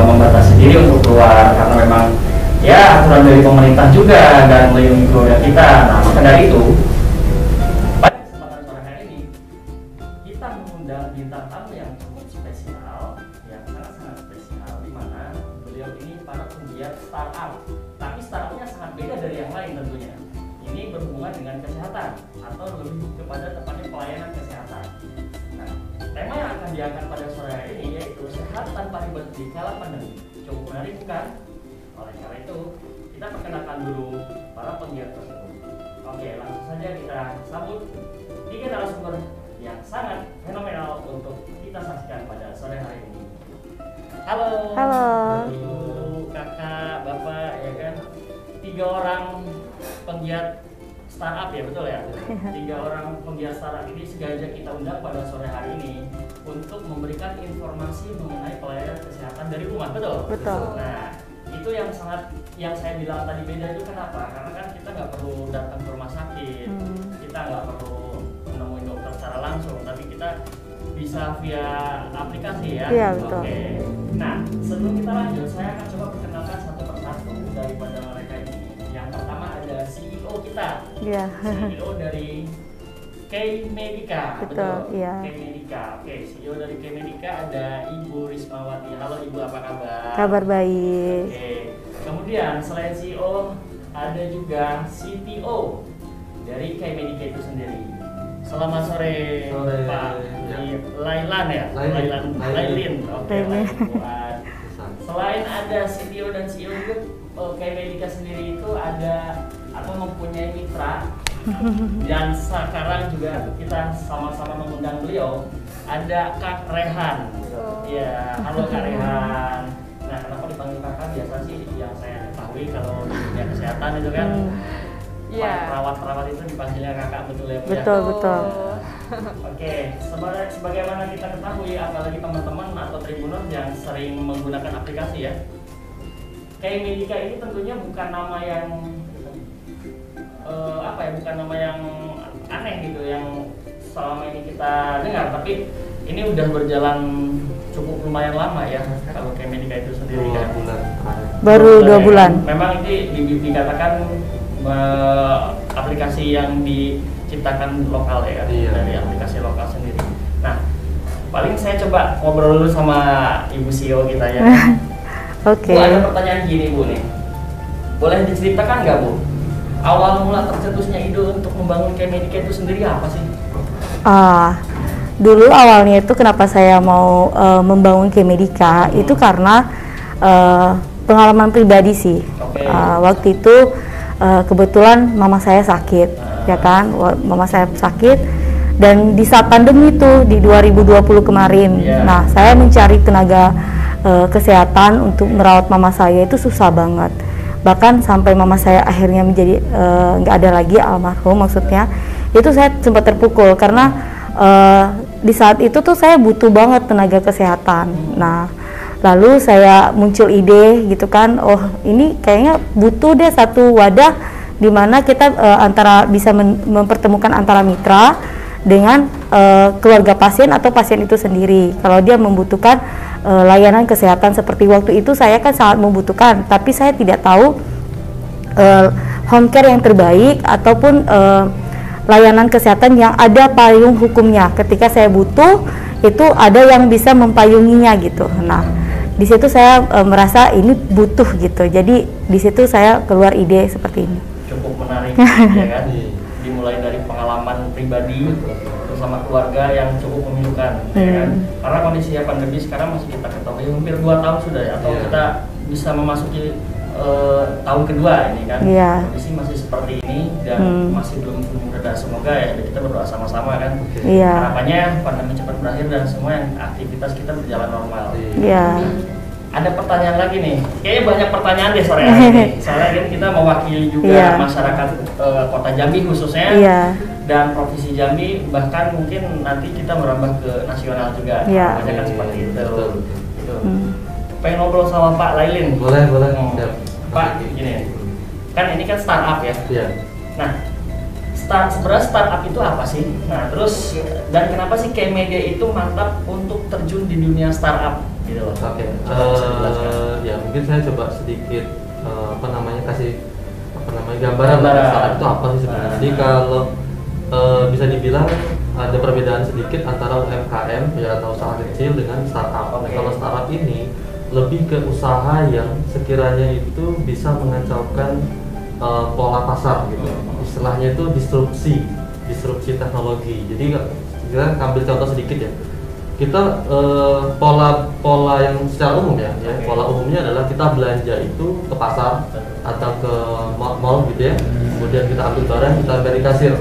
membatasi diri untuk keluar karena memang ya aturan dari pemerintah juga dan melindungi keluarga kita. Nah, maka dari itu pada kesempatan sore hari ini kita mengundang bintang tamu yang cukup spesial, yang sangat-sangat spesial, di mana beliau ini para penggiat startup. Tapi startupnya sangat beda dari yang lain tentunya. Ini berhubungan dengan kesehatan atau lebih kepada tepatnya pelayanan kesehatan. Nah, tema yang akan diangkat pada sore hari ini yaitu sehat tanpa ribet di kala pandemi. Cukup menarik bukan? Oleh karena itu, kita perkenalkan dulu para penggiat tersebut. Oke, langsung saja kita sambut tiga narasumber yang sangat fenomenal untuk kita saksikan pada sore hari ini. Halo. Halo. Ibu, kakak, bapak, ya kan? 3 orang penggiat startup ya, betul ya? 3 orang penggiat startup ini sengaja kita undang pada sore hari ini untuk memberikan informasi mengenai pelayanan kesehatan dari rumah, betul? Betul. Nah, itu yang saya bilang tadi beda itu kenapa? Karena kan kita nggak perlu datang ke rumah sakit, kita nggak perlu menemui dokter secara langsung, tapi kita bisa via aplikasi ya. Iya, betul. Oke. Nah, sebelum kita lanjut, saya akan coba perkenalkan satu persatu daripada mereka ini. Yang pertama ada CEO kita, Iya. CEO dari K-Medica. Betul, iya. K-Medica. Oke, CEO dari K-Medica ada Ibu Rismawati. Halo Ibu, apa kabar? Kabar baik. Oke. Kemudian selain CEO ada juga CTO dari K-Medica itu sendiri. Selamat sore, Sore. Pak Ya. Lailan ya? Lailin. Oke, Lailin. Lailin. Selain ada CTO dan CEO juga, K-Medica sendiri itu ada atau mempunyai mitra dan sekarang juga kita sama-sama mengundang beliau, ada Kak Rehan. Ya, halo Kak Rehan. Nah, kenapa dipanggil kakak? Biasa sih yang saya ketahui kalau di dunia kesehatan itu kan perawat-perawat itu dipanggilnya kakak, betul ya Bu? Betul, betul. Oke, sebagaimana kita ketahui, apalagi teman-teman atau tribuners yang sering menggunakan aplikasi ya, K-Medica ini tentunya bukan nama yang bukan nama yang aneh gitu, yang selama ini kita dengar, tapi ini udah berjalan cukup lumayan lama ya kalau K-Medica itu sendiri kan. 2 bulan terakhir. Baru 2 bulan. Memang ini dikatakan aplikasi yang diciptakan lokal ya, Iya. dari aplikasi lokal sendiri. Nah, paling saya coba ngobrol dulu sama Ibu CEO kita ya. Oke. Bu, ada pertanyaan gini Bu nih, boleh diceritakan nggak Bu, awal mula tercetusnya ide untuk membangun K-Medica itu sendiri apa sih? Dulu awalnya itu kenapa saya mau membangun K-Medica itu karena pengalaman pribadi sih. Oke. Waktu itu kebetulan mama saya sakit, ya kan? Mama saya sakit dan di saat pandemi itu di 2020 kemarin. Yeah. Nah, saya mencari tenaga kesehatan untuk merawat mama saya itu susah banget. Bahkan sampai mama saya akhirnya menjadi nggak ada lagi, almarhum maksudnya. Itu saya sempat terpukul karena di saat itu tuh saya butuh banget tenaga kesehatan. Nah, lalu saya muncul ide gitu kan, oh ini kayaknya butuh deh satu wadah di mana kita antara bisa mempertemukan antara mitra dengan keluarga pasien atau pasien itu sendiri. Kalau dia membutuhkan layanan kesehatan seperti waktu itu saya kan sangat membutuhkan, tapi saya tidak tahu home care yang terbaik ataupun layanan kesehatan yang ada payung hukumnya. Ketika saya butuh itu ada yang bisa mempayunginya gitu. Nah, di situ saya merasa ini butuh gitu. Jadi di situ saya keluar ide seperti ini. Cukup menarik ya kan? Dimulai dari pengalaman pribadi bersama keluarga yang cukup memilukan ya kan? Karena kondisi pandemi sekarang masih kita ketahui hampir 2 tahun sudah ya, atau kita bisa memasuki tahun kedua ini kan. Kondisi masih seperti ini dan masih belum reda. Semoga ya kita berdoa sama-sama kan. Harapannya pandemi cepat berakhir dan semua yang aktivitas kita berjalan normal. Ada pertanyaan lagi nih, kayaknya banyak pertanyaan deh sore hari ini. Soalnya kan kita mewakili juga masyarakat Kota Jambi khususnya dan Provinsi Jambi, bahkan mungkin nanti kita merambah ke nasional juga. Banyak kan seperti itu. Pengen ngobrol sama Pak Lailin. Boleh. Pak, gini, kan ini kan startup ya. Iya. Nah, sebenarnya startup itu apa sih? Nah, terus dan kenapa sih K-Media itu mantap untuk terjun di dunia startup? gitu loh. Oke, Bisa dijelaskan. ya mungkin saya coba sedikit kasih gambaran startup itu apa sih sebenarnya. Jadi kalau bisa dibilang ada perbedaan sedikit antara UMKM ya atau usaha kecil dengan startup. Kalau startup ini lebih ke usaha yang sekiranya itu bisa mengacaukan pola pasar gitu. Istilahnya itu disrupsi teknologi. Jadi kita ambil contoh sedikit ya. Kita pola yang secara umum ya, pola umumnya adalah kita belanja itu ke pasar atau ke mall gitu ya. Kemudian kita ambil barang, kita bayar di kasir.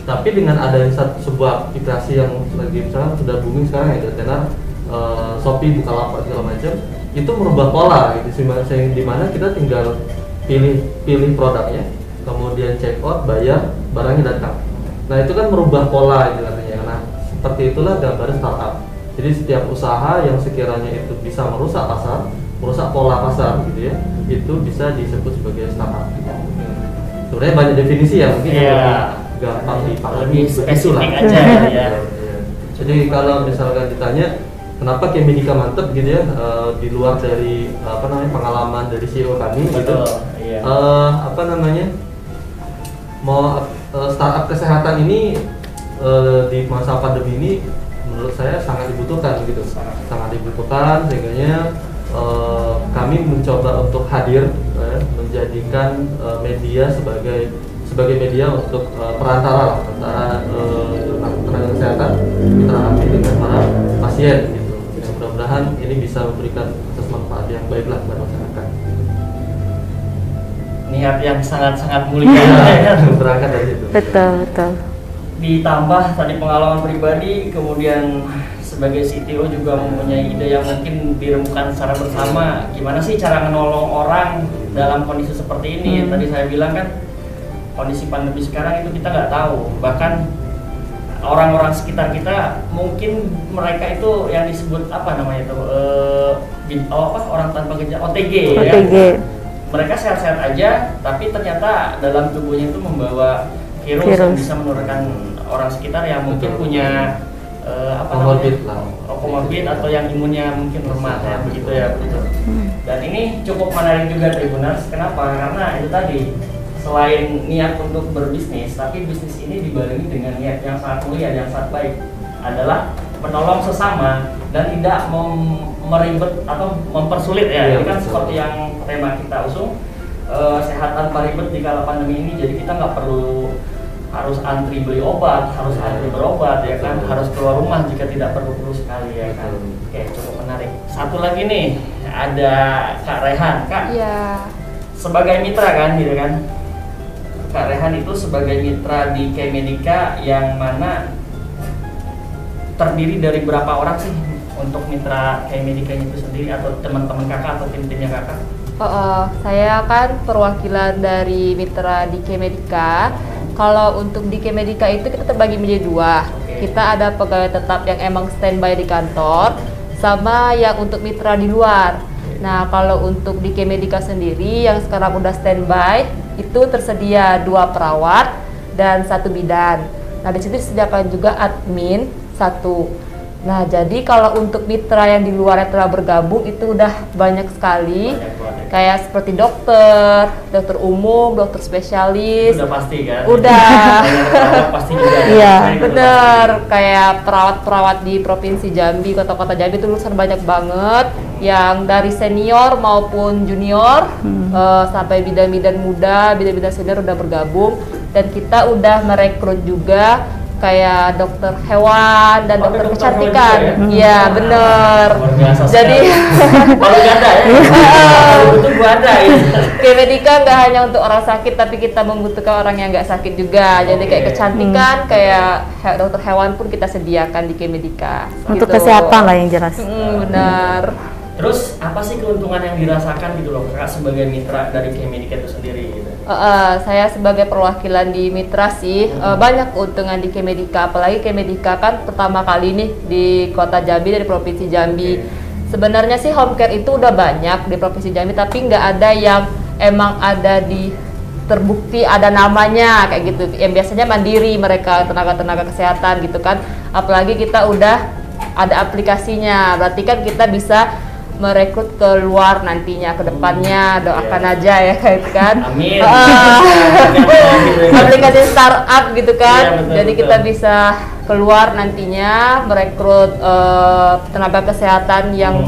Tapi dengan adanya sebuah aplikasi yang lagi misalnya sudah booming sekarang ya, tenar Shopee, Bukalapak segala macam, itu merubah pola gitu. Dimana kita tinggal pilih produknya, kemudian check out, bayar, barangnya datang. Nah itu kan merubah pola itu artinya. Nah seperti itulah gambaran startup. Jadi setiap usaha yang sekiranya itu bisa merusak pasar, merusak pola pasar gitu ya, itu bisa disebut sebagai startup. Sebenarnya banyak definisi ya, mungkin yang lebih gampang dipahami. Lebih spesifik aja ya. Jadi kalau misalkan ditanya kenapa Chemedica mantep gitu ya, di luar dari pengalaman dari CEO kami gitu, startup kesehatan ini di masa pandemi ini menurut saya sangat dibutuhkan gitu, sangat dibutuhkan sehingga kami mencoba untuk hadir menjadikan media sebagai media untuk perantara antara tenaga kesehatan mitra kami dengan para pasien gitu. Ya, mudah-mudahan ini bisa memberikan akses manfaat yang baiklah kepada masyarakat. Niat yang sangat-sangat mulia ya. Berangkat dari situ. Betul. Ditambah tadi pengalaman pribadi, kemudian sebagai CTO juga mempunyai ide yang mungkin dirembukan secara bersama. Gimana sih cara menolong orang dalam kondisi seperti ini? Tadi saya bilang kan kondisi pandemi sekarang itu kita nggak tahu. Bahkan orang-orang sekitar kita mungkin mereka itu yang disebut apa namanya itu orang tanpa gejala OTG. Ya. Mereka sehat-sehat aja, tapi ternyata dalam tubuhnya itu membawa virus yang bisa menurunkan orang sekitar yang mungkin punya komorbid atau yang imunnya mungkin lemah ya begitu ya begitu. Dan ini cukup menarik juga Tribuners. Kenapa? Karena itu tadi selain niat untuk berbisnis, tapi bisnis ini dibarengi dengan niat yang sangat mulia, yang sangat baik, adalah menolong sesama dan tidak meribet atau mempersulit ya. Ini kan seperti yang tema kita usung, sehat tanpa ribet di kala pandemi ini. Jadi kita nggak perlu harus antri beli obat, harus antri berobat ya kan, harus keluar rumah jika tidak perlu sekali ya kan. Oke, cukup menarik. Satu lagi nih, ada Kak Rehan. Kak, sebagai mitra kan gitu kan, Kak Rehan itu sebagai mitra di Chemedica yang mana terdiri dari berapa orang sih untuk mitra Chemedica itu sendiri, atau teman-teman kakak atau tim-timnya kakak? Saya kan perwakilan dari mitra di Chemedica. Kalau untuk di Chemedica itu kita terbagi menjadi dua. Kita ada pegawai tetap yang emang standby di kantor, sama yang untuk mitra di luar. Nah, kalau untuk di Chemedica sendiri yang sekarang udah standby itu tersedia 2 perawat dan 1 bidan. Nah, di situ disediakan juga admin 1. Nah, jadi kalau untuk mitra yang di luar yang telah bergabung itu udah banyak sekali. Kayak seperti dokter umum, dokter spesialis. Udah pasti kan? Udah. Pasti juga. Iya, bener. Kayak perawat-perawat di Provinsi Jambi, kota-kota Jambi itu lulusan banyak banget. Yang dari senior maupun junior, sampai bidan-bidan muda, bidan-bidan senior udah bergabung. Dan kita udah merekrut juga kayak dokter hewan dan dokter kecantikan. Iya, bener. Jadi baru ada ya. Itu gua ada ya. Chemedica nggak hanya untuk orang sakit, tapi kita membutuhkan orang yang nggak sakit juga. Jadi kayak kecantikan, kayak dokter hewan pun kita sediakan di Chemedica. Untuk gitu. kesehatan lah yang jelas. Benar. Terus apa sih keuntungan yang dirasakan gitu loh kakak sebagai mitra dari Chemedica itu sendiri gitu? Saya sebagai perwakilan di mitra sih banyak keuntungan di Chemedica. Apalagi Chemedica kan pertama kali nih di kota Jambi, dari Provinsi Jambi. Sebenarnya sih home care itu udah banyak di Provinsi Jambi, tapi nggak ada yang emang ada di terbukti ada namanya kayak gitu. Yang biasanya mandiri mereka, tenaga-tenaga kesehatan gitu kan. Apalagi kita udah ada aplikasinya. Berarti kan kita bisa merekrut ke luar nantinya, ke depannya. Doakan aja ya kan. Amin. Aplikasi startup gitu kan. Betul, jadi betul. kita bisa keluar nantinya merekrut tenaga kesehatan yang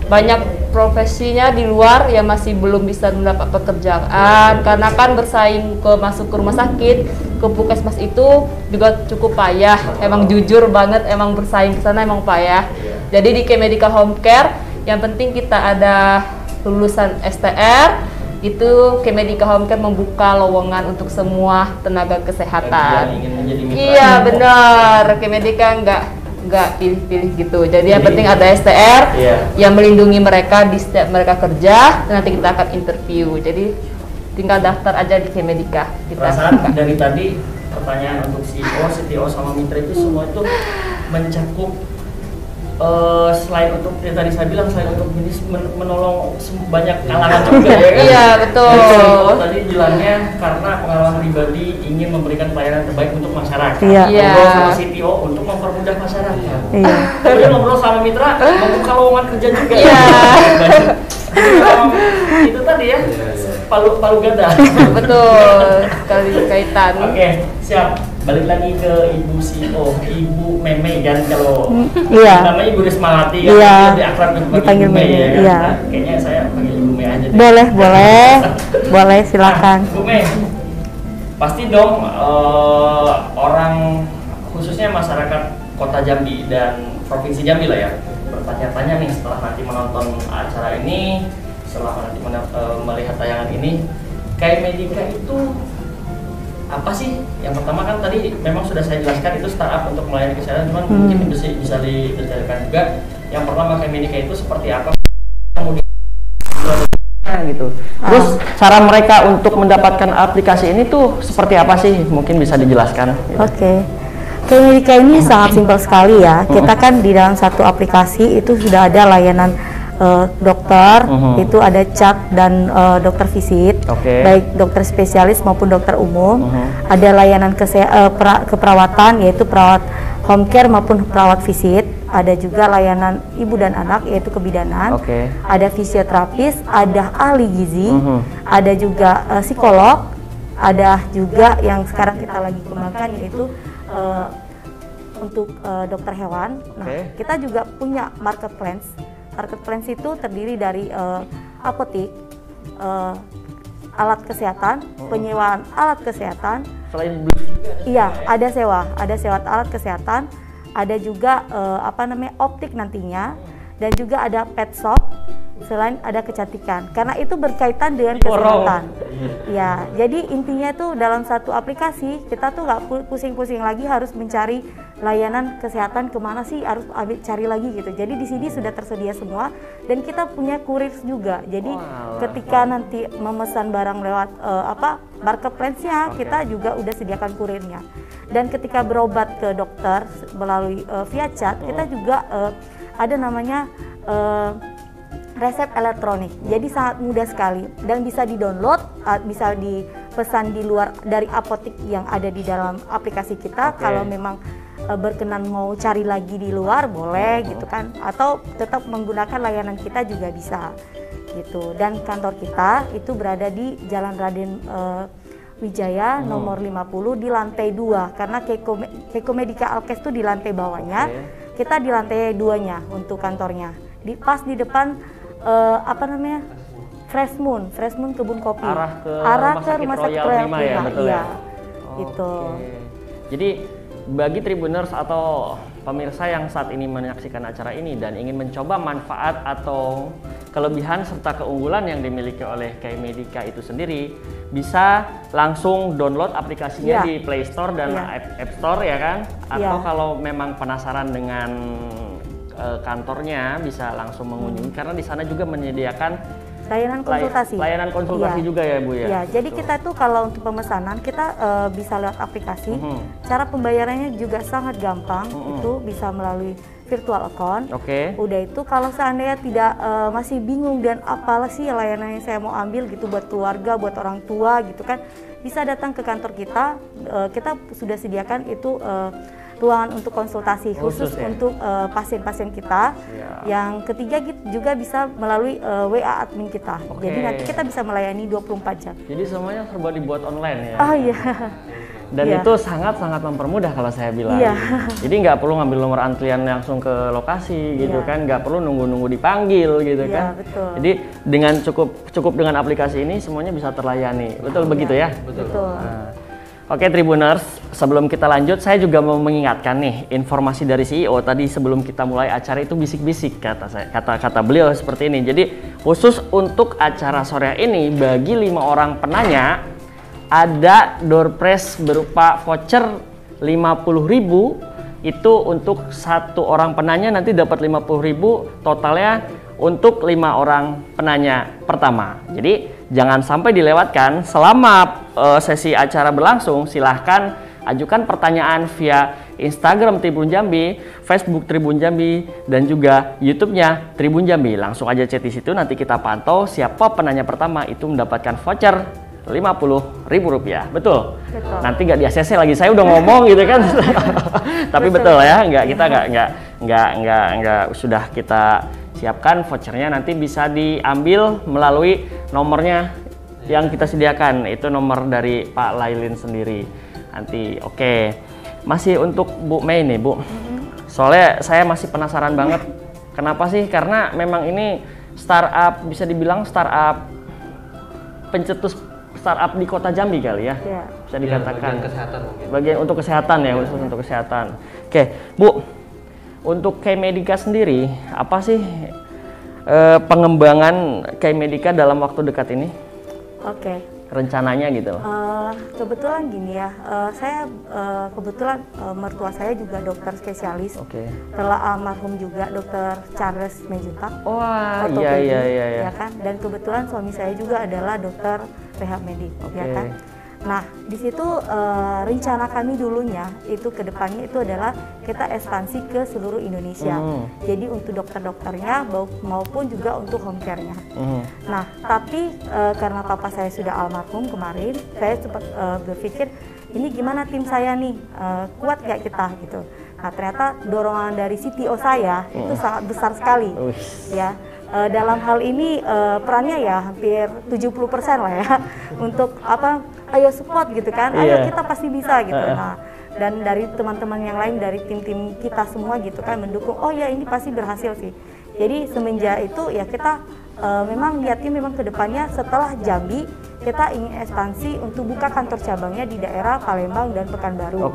banyak profesinya di luar yang masih belum bisa mendapat pekerjaan, karena kan bersaing masuk ke rumah sakit, ke puskesmas itu juga cukup payah. Emang jujur banget, emang bersaing ke sana emang payah. Jadi di K-Medica Home Care yang penting kita ada lulusan STR, itu K-Medica Home Care membuka lowongan untuk semua tenaga kesehatan. Yang ingin menjadi mitra. Iya benar, K-Medica nggak pilih-pilih gitu. Jadi yang penting ada STR yang melindungi mereka di setiap mereka kerja. Nanti kita akan interview. Jadi tinggal daftar aja di K-Medica. Perasaan dari tadi pertanyaan untuk CEO, CTO sama mitra itu semua itu mencakup selain untuk yang tadi saya bilang, selain untuk menolong banyak kalangan juga ya kan? Iya betul. CEO tadi bilangnya karena pengalaman pribadi ingin memberikan pelayanan terbaik untuk masyarakat. Iya. Ngobrol sama CTO untuk mempermudah masyarakat. Iya. Kemudian ngobrol sama mitra membuka lowongan kerja juga. Iya. Jadi memang itu tadi ya, palu gada. Betul sekali kaitan. Oke, siap. Balik lagi ke Ibu CEO, Ibu Meme kan kalau Iya. namanya Ibu Rismawati kan, Iya. lebih akrab Dipanggil Ibu Mei ya Meme, kan. iya. Nah, kayaknya saya panggil Ibu Mei aja deh. Boleh silakan. Nah, Bu Mei, pasti dong orang khususnya masyarakat Kota Jambi dan Provinsi Jambi lah ya bertanya-tanya nih setelah nanti menonton acara ini, setelah nanti melihat tayangan ini, K-Medica itu apa sih? Yang pertama kan tadi memang sudah saya jelaskan itu startup untuk melayani kesehatan, cuman mungkin bisa didetailkan juga. Yang pertama K-Medica itu seperti apa? Kemudian gitu. Terus cara mereka untuk mendapatkan aplikasi ini tuh seperti apa sih? Mungkin bisa dijelaskan. Oke. K-Medica ini sangat simpel sekali ya. Kita kan di dalam satu aplikasi itu sudah ada layanan dokter, itu ada chat dan dokter visit, baik dokter spesialis maupun dokter umum. Ada layanan keperawatan, yaitu perawat home care maupun perawat visit. Ada juga layanan ibu dan anak, yaitu kebidanan. Ada fisioterapis, ada ahli gizi, ada juga psikolog, ada juga yang sekarang kita lagi kembangkan yaitu untuk dokter hewan. Nah, kita juga punya marketplace. Marketplace itu terdiri dari apotik, alat kesehatan, penyewaan alat kesehatan. Selain iya, ada sewa alat kesehatan, ada juga optik nantinya, dan juga ada pet shop. Selain ada kecantikan, karena itu berkaitan dengan kesehatan. Ya, jadi intinya tuh dalam satu aplikasi kita tuh nggak pusing-pusing lagi harus mencari layanan kesehatan kemana sih, harus cari lagi gitu. Jadi di sini sudah tersedia semua dan kita punya kurir juga. Jadi ketika nanti memesan barang lewat marketplace-nya, kita juga udah sediakan kurirnya. Dan ketika berobat ke dokter melalui via chat, kita juga ada namanya resep elektronik. Jadi sangat mudah sekali dan bisa di-download, bisa dipesan di luar dari apotik yang ada di dalam aplikasi kita. Kalau memang berkenan mau cari lagi di luar boleh gitu kan, atau tetap menggunakan layanan kita juga bisa gitu. Dan kantor kita itu berada di Jalan Raden Wijaya nomor 50 di lantai 2, karena K-Medica Alkes itu di lantai bawahnya, kita di lantai 2-nya untuk kantornya. Pas di depan Fresh Moon Kebun Kopi, arah ke Rumah Sakit Royal 5 ya, betul ya? Gitu. Jadi bagi Tribuners atau pemirsa yang saat ini menyaksikan acara ini dan ingin mencoba manfaat atau kelebihan serta keunggulan yang dimiliki oleh K-Medica itu sendiri, bisa langsung download aplikasinya di Play Store dan App Store ya kan? Atau kalau memang penasaran dengan kantornya, bisa langsung mengunjungi karena di sana juga menyediakan layanan konsultasi juga ya Bu ya. Iya, jadi kita tuh kalau untuk pemesanan kita bisa lewat aplikasi. Cara pembayarannya juga sangat gampang, itu bisa melalui virtual account. Udah itu kalau seandainya tidak masih bingung dan apalah sih layanan yang saya mau ambil gitu buat keluarga, buat orang tua gitu kan, bisa datang ke kantor kita. Kita sudah sediakan itu ruangan untuk konsultasi khusus ya? untuk pasien-pasien kita. Yang ketiga juga bisa melalui WA admin kita. Jadi nanti kita bisa melayani 24 jam. Jadi semuanya serba dibuat online ya? Oh iya. Dan itu sangat-sangat mempermudah kalau saya bilang. Jadi nggak perlu ngambil nomor antrian langsung ke lokasi gitu kan, nggak perlu nunggu-nunggu dipanggil gitu kan. Betul. Jadi dengan cukup dengan aplikasi ini semuanya bisa terlayani. Betul begitu ya? Betul. Nah. Oke Tribuners, sebelum kita lanjut saya juga mau mengingatkan nih informasi dari CEO tadi sebelum kita mulai acara itu bisik-bisik kata beliau seperti ini. Jadi khusus untuk acara sore ini bagi 5 orang penanya ada door prize berupa voucher 50.000 itu untuk 1 orang penanya nanti dapat 50.000 totalnya untuk 5 orang penanya pertama. Jadi jangan sampai dilewatkan selama sesi acara berlangsung. Silahkan ajukan pertanyaan via Instagram Tribun Jambi, Facebook Tribun Jambi, dan juga YouTube-nya Tribun Jambi. Langsung aja chat di situ, nanti kita pantau siapa penanya pertama itu mendapatkan voucher Rp50.000. Betul? Betul. Nanti nggak di ACC lagi, saya udah ngomong gitu kan. Tapi betul ya, kita nggak sudah kita siapkan vouchernya, nanti bisa diambil melalui nomornya yang kita sediakan, itu nomor dari Pak Lailin sendiri. Nanti oke. Masih untuk Bu Mei nih Bu. Soalnya saya masih penasaran banget. Kenapa sih? Karena memang ini startup, bisa dibilang startup pencetus startup di Kota Jambi kali ya, bisa dikatakan. Bagian kesehatan mungkin. Bagian untuk kesehatan ya, khusus untuk kesehatan. Oke, Bu, untuk K-Medica sendiri, apa sih pengembangan K-Medica dalam waktu dekat ini? Oke. Rencananya gitu. Kebetulan gini ya, saya kebetulan mertua saya juga dokter spesialis. Telah almarhum juga dokter Charles Menjuntak. Wah, iya. Ya kan? Dan kebetulan suami saya juga adalah dokter rehab medik, ya kan? Nah, di situ rencana kami dulunya itu ke depannya itu adalah kita ekspansi ke seluruh Indonesia. Jadi untuk dokter-dokternya maupun juga untuk home care-nya. Nah, tapi karena papa saya sudah almarhum kemarin, saya sempat berpikir ini gimana tim saya nih, kuat gak kita gitu. Nah, ternyata dorongan dari CTO saya itu sangat besar sekali. Ya. Dalam hal ini perannya ya hampir 70% lah ya untuk apa, ayo support gitu kan, ayo kita pasti bisa gitu. Nah, dan dari teman-teman yang lain dari tim-tim kita semua gitu kan mendukung, oh ya ini pasti berhasil sih. Jadi semenjak itu ya kita memang lihatnya memang kedepannya setelah Jambi kita ingin ekspansi untuk buka kantor cabangnya di daerah Palembang dan Pekanbaru.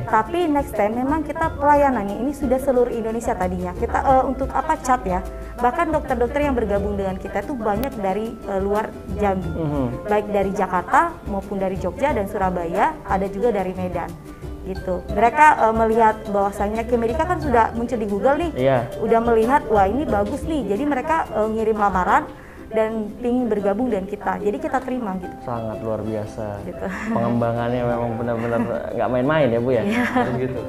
Tapi next time memang kita pelayanannya ini sudah seluruh Indonesia tadinya. Kita untuk apa cat ya. Bahkan dokter-dokter yang bergabung dengan kita itu banyak dari luar Jambi. Baik dari Jakarta maupun dari Jogja dan Surabaya, ada juga dari Medan. Gitu. Mereka melihat bahwasanya K-Medica kan sudah muncul di Google nih. Udah melihat wah ini bagus nih. Jadi mereka ngirim lamaran dan ingin bergabung dengan kita, jadi kita terima gitu. Sangat luar biasa. Gitu. Pengembangannya memang benar-benar nggak main-main ya Bu ya. Gitu.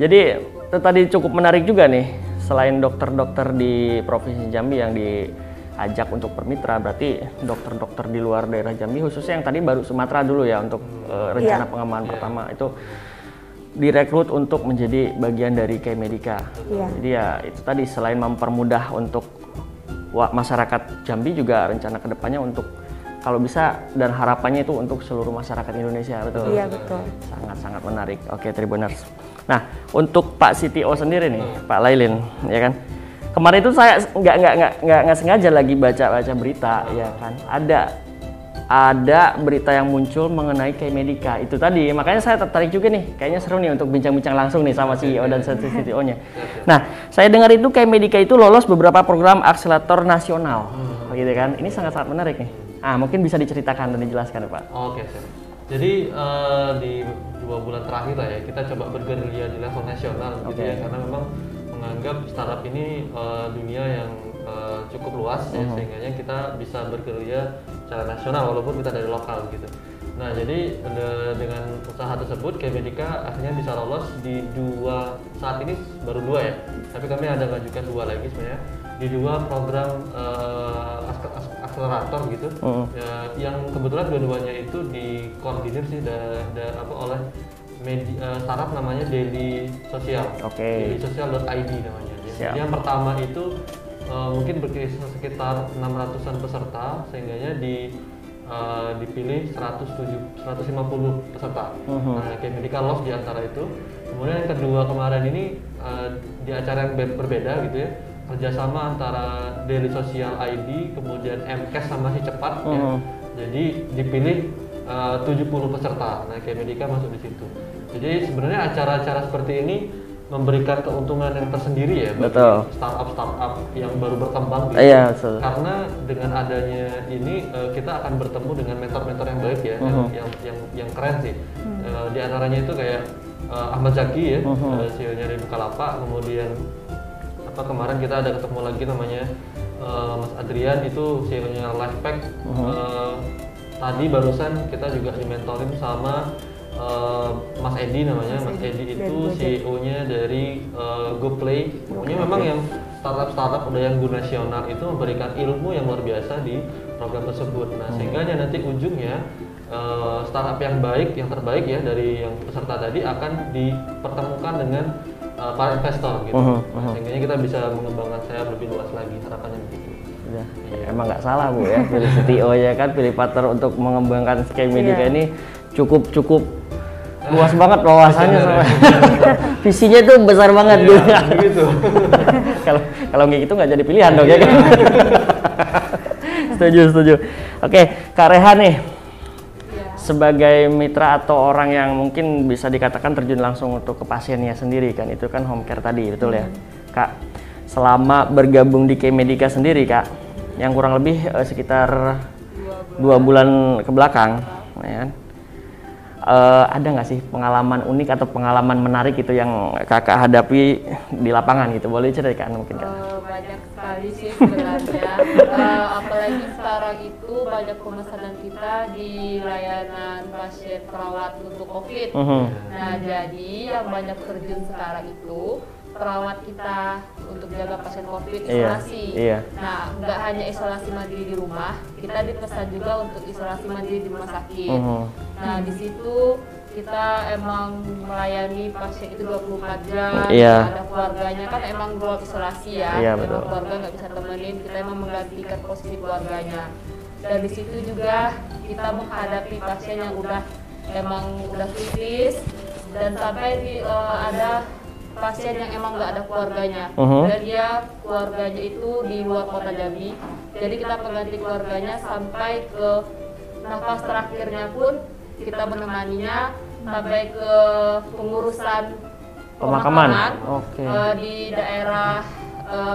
Jadi itu tadi cukup menarik juga nih. Selain dokter-dokter di Provinsi Jambi yang diajak untuk bermitra, berarti dokter-dokter di luar daerah Jambi, khususnya yang tadi baru Sumatera dulu ya untuk rencana pengembangan pertama itu direkrut untuk menjadi bagian dari K-Medica. Jadi ya itu tadi selain mempermudah untuk masyarakat Jambi, juga rencana kedepannya untuk kalau bisa dan harapannya itu untuk seluruh masyarakat Indonesia. Betul? Iya betul. Sangat-sangat menarik. Oke Tribuners. Nah untuk Pak CTO sendiri nih, Pak Lailin, ya kan? Kemarin itu saya nggak sengaja lagi baca berita, ya kan? Ada berita yang muncul mengenai K-Medica itu tadi, makanya saya tertarik juga nih, kayaknya seru nih untuk bincang-bincang langsung nih sama CEO dan CTO-nya. Nah, saya dengar itu K-Medica itu lolos beberapa program akselerator nasional, gitu kan? Ini sangat-sangat menarik nih. Mungkin bisa diceritakan dan dijelaskan, Pak. Oke. Jadi di 2 bulan terakhir lah ya, kita coba bergerilya di level nasional, gitu ya, karena memang menganggap startup ini dunia yang cukup luas ya, sehingga kita bisa bergerilya secara nasional walaupun kita dari lokal gitu. Nah, jadi dengan usaha tersebut K-Medica akhirnya bisa lolos di saat ini baru 2 ya, tapi kami ada mengajukan 2 lagi sebenarnya di 2 program akselerator gitu, yang kebetulan dua-duanya itu dikoordinir sih oleh startup namanya Daily Social. dailysocial.id namanya. Jadi yang pertama itu mungkin berkisar sekitar 600-an peserta, sehingganya dipilih 150 peserta. Nah, K-Medica Love di antara itu. Kemudian yang kedua kemarin ini di acara yang berbeda gitu ya, kerjasama antara Daily Social ID, kemudian MCAS sama Si Cepat ya. Jadi dipilih 70 peserta. Nah, K-Medica masuk di situ. Jadi sebenarnya acara-acara seperti ini memberikan keuntungan yang tersendiri ya bagi startup yang baru berkembang gitu. Karena dengan adanya ini kita akan bertemu dengan mentor-mentor yang baik ya, yang keren sih. Di antaranya itu kayak Ahmad Zaki ya, CEO-nya dari Bukalapak. Kemudian kemarin kita ada ketemu lagi namanya Mas Adrian, itu CEO-nya Lifepack. Tadi barusan kita juga dimentorin sama Mas Edi namanya. Mas Edi itu CEO-nya dari GoPlay. Pokoknya memang yang startup udah yang go nasional itu memberikan ilmu yang luar biasa di program tersebut. Nah, sehingga nanti ujungnya startup yang baik, yang terbaik ya dari yang peserta tadi akan dipertemukan dengan para investor gitu. Sehingga kita bisa mengembangkan sayap lebih luas lagi, harapannya begitu. Ya, emang nggak salah Bu ya, pilih CTO ya kan, pilih partner untuk mengembangkan K-Medica ini cukup luas banget wawasannya, visinya tuh besar banget gitu. Kalau nggak gitu nggak jadi pilihan dong ya kan. Setuju. Oke, Kak Rehan nih, sebagai mitra atau orang yang mungkin bisa dikatakan terjun langsung untuk ke pasiennya sendiri kan, itu kan home care tadi, betul ya Kak? Selama bergabung di K-Medica sendiri Kak, yang kurang lebih sekitar 2 bulan ke belakang ya kan, ada nggak sih pengalaman unik atau pengalaman menarik gitu yang Kakak hadapi di lapangan gitu? Boleh ceritakan mungkin Kak? Banyak sekali sih sebenarnya. Apalagi sekarang itu banyak pemesanan kita di layanan pasien perawat untuk COVID. Nah, jadi yang banyak terjun sekarang itu perawat kita untuk jaga pasien COVID isolasi. Nah, nggak hanya isolasi mandiri di rumah, kita dipesan juga untuk isolasi mandiri di rumah sakit. Nah, di situ kita emang melayani pasien itu 24 jam. Ada keluarganya kan emang ruang isolasi ya. Emang keluarga nggak bisa temenin, kita emang menggantikan posisi keluarganya. Dan di situ juga kita menghadapi pasien yang udah kritis, dan sampai ada pasien yang emang nggak ada keluarganya, dan dia keluarganya itu di luar kota Jambi. Jadi kita mengganti keluarganya sampai ke nafas terakhirnya pun kita menemaninya sampai ke pengurusan pemakaman. Di daerah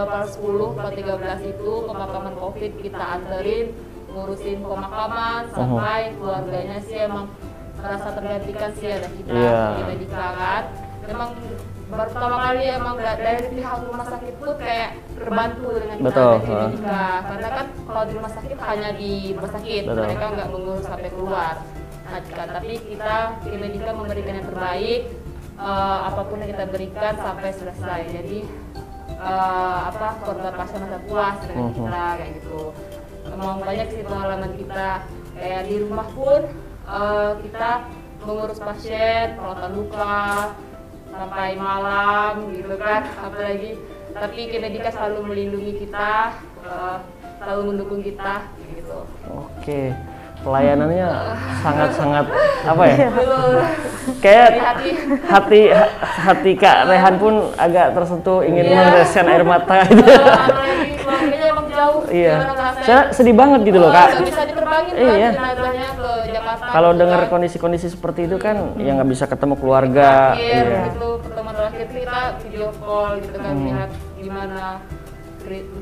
Pal 10, Pal 13 itu pemakaman COVID kita anterin, ngurusin pemakaman sampai keluarganya sih emang merasa tergantikan sih ada kita di Medica kan. Memang pertama kali emang dari pihak rumah sakit pun kayak terbantu dengan kita ada di Medica, karena kan kalau di rumah sakit hanya di rumah sakit, mereka nggak mengurus sampai keluar. Nah, tapi kita di Medica memberikan yang terbaik, apapun yang kita berikan sampai selesai. Jadi korban pasien merasa puas dengan kita kayak gitu. Emang banyak sih pengalaman kita, kayak di rumah pun kita mengurus pasien, perawatan luka sampai malam gitu kan, apalagi tapi K-Medica selalu melindungi kita, selalu mendukung kita gitu. Oke, pelayanannya sangat-sangat apa ya? Kayak hati Kak Rehan pun agak tersentuh, ingin meneteskan air mata gitu. Apalagi keluarganya emang jauh. Saya sedih banget gitu loh Kak. Nggak bisa diterbangin jenazahnya ke Jakarta. Kalau dengar kondisi-kondisi seperti itu kan, ya nggak bisa ketemu keluarga. Itu pertemuan terakhir kita video call gitu kan, lihat gimana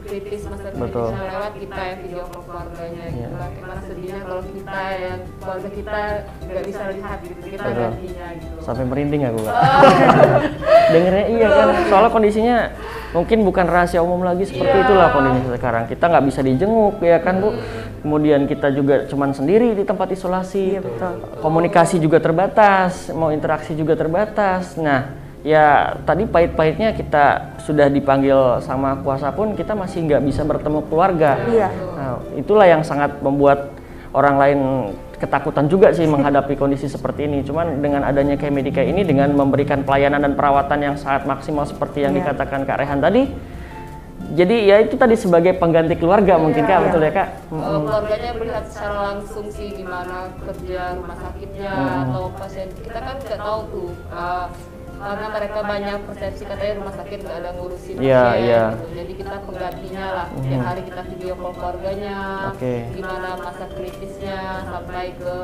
kritis masa kritisnya lewat, kita yang video call keluarganya gitu lah. Gimana sedihnya kalau kita yang keluarga kita nggak bisa lihat gitu, kita gantinya gitu. Sampai merinding aku Kak. Dengernya kan, soalnya kondisinya mungkin bukan rahasia umum lagi, seperti itulah kondisi sekarang. Kita nggak bisa dijenguk ya kan Bu. Kemudian kita juga cuman sendiri di tempat isolasi. Komunikasi juga terbatas, mau interaksi juga terbatas. Nah, ya tadi pahit-pahitnya kita sudah dipanggil sama kuasa pun kita masih nggak bisa bertemu keluarga. Nah, itulah yang sangat membuat orang lain ketakutan juga sih menghadapi kondisi seperti ini. Cuman dengan adanya K-Medica ini, dengan memberikan pelayanan dan perawatan yang sangat maksimal seperti yang dikatakan Kak Rehan tadi, jadi ya itu tadi sebagai pengganti keluarga mungkin Kak, betul ya Kak? Keluarganya melihat secara langsung sih gimana kerja rumah sakitnya atau pasien. Kita kan nggak tahu tuh, karena mereka banyak persepsi katanya rumah sakit nggak ada ngurusin pasien gitu. Jadi kita penggantinya lah, tiap hari kita video call keluarganya, gimana masa kritisnya sampai ke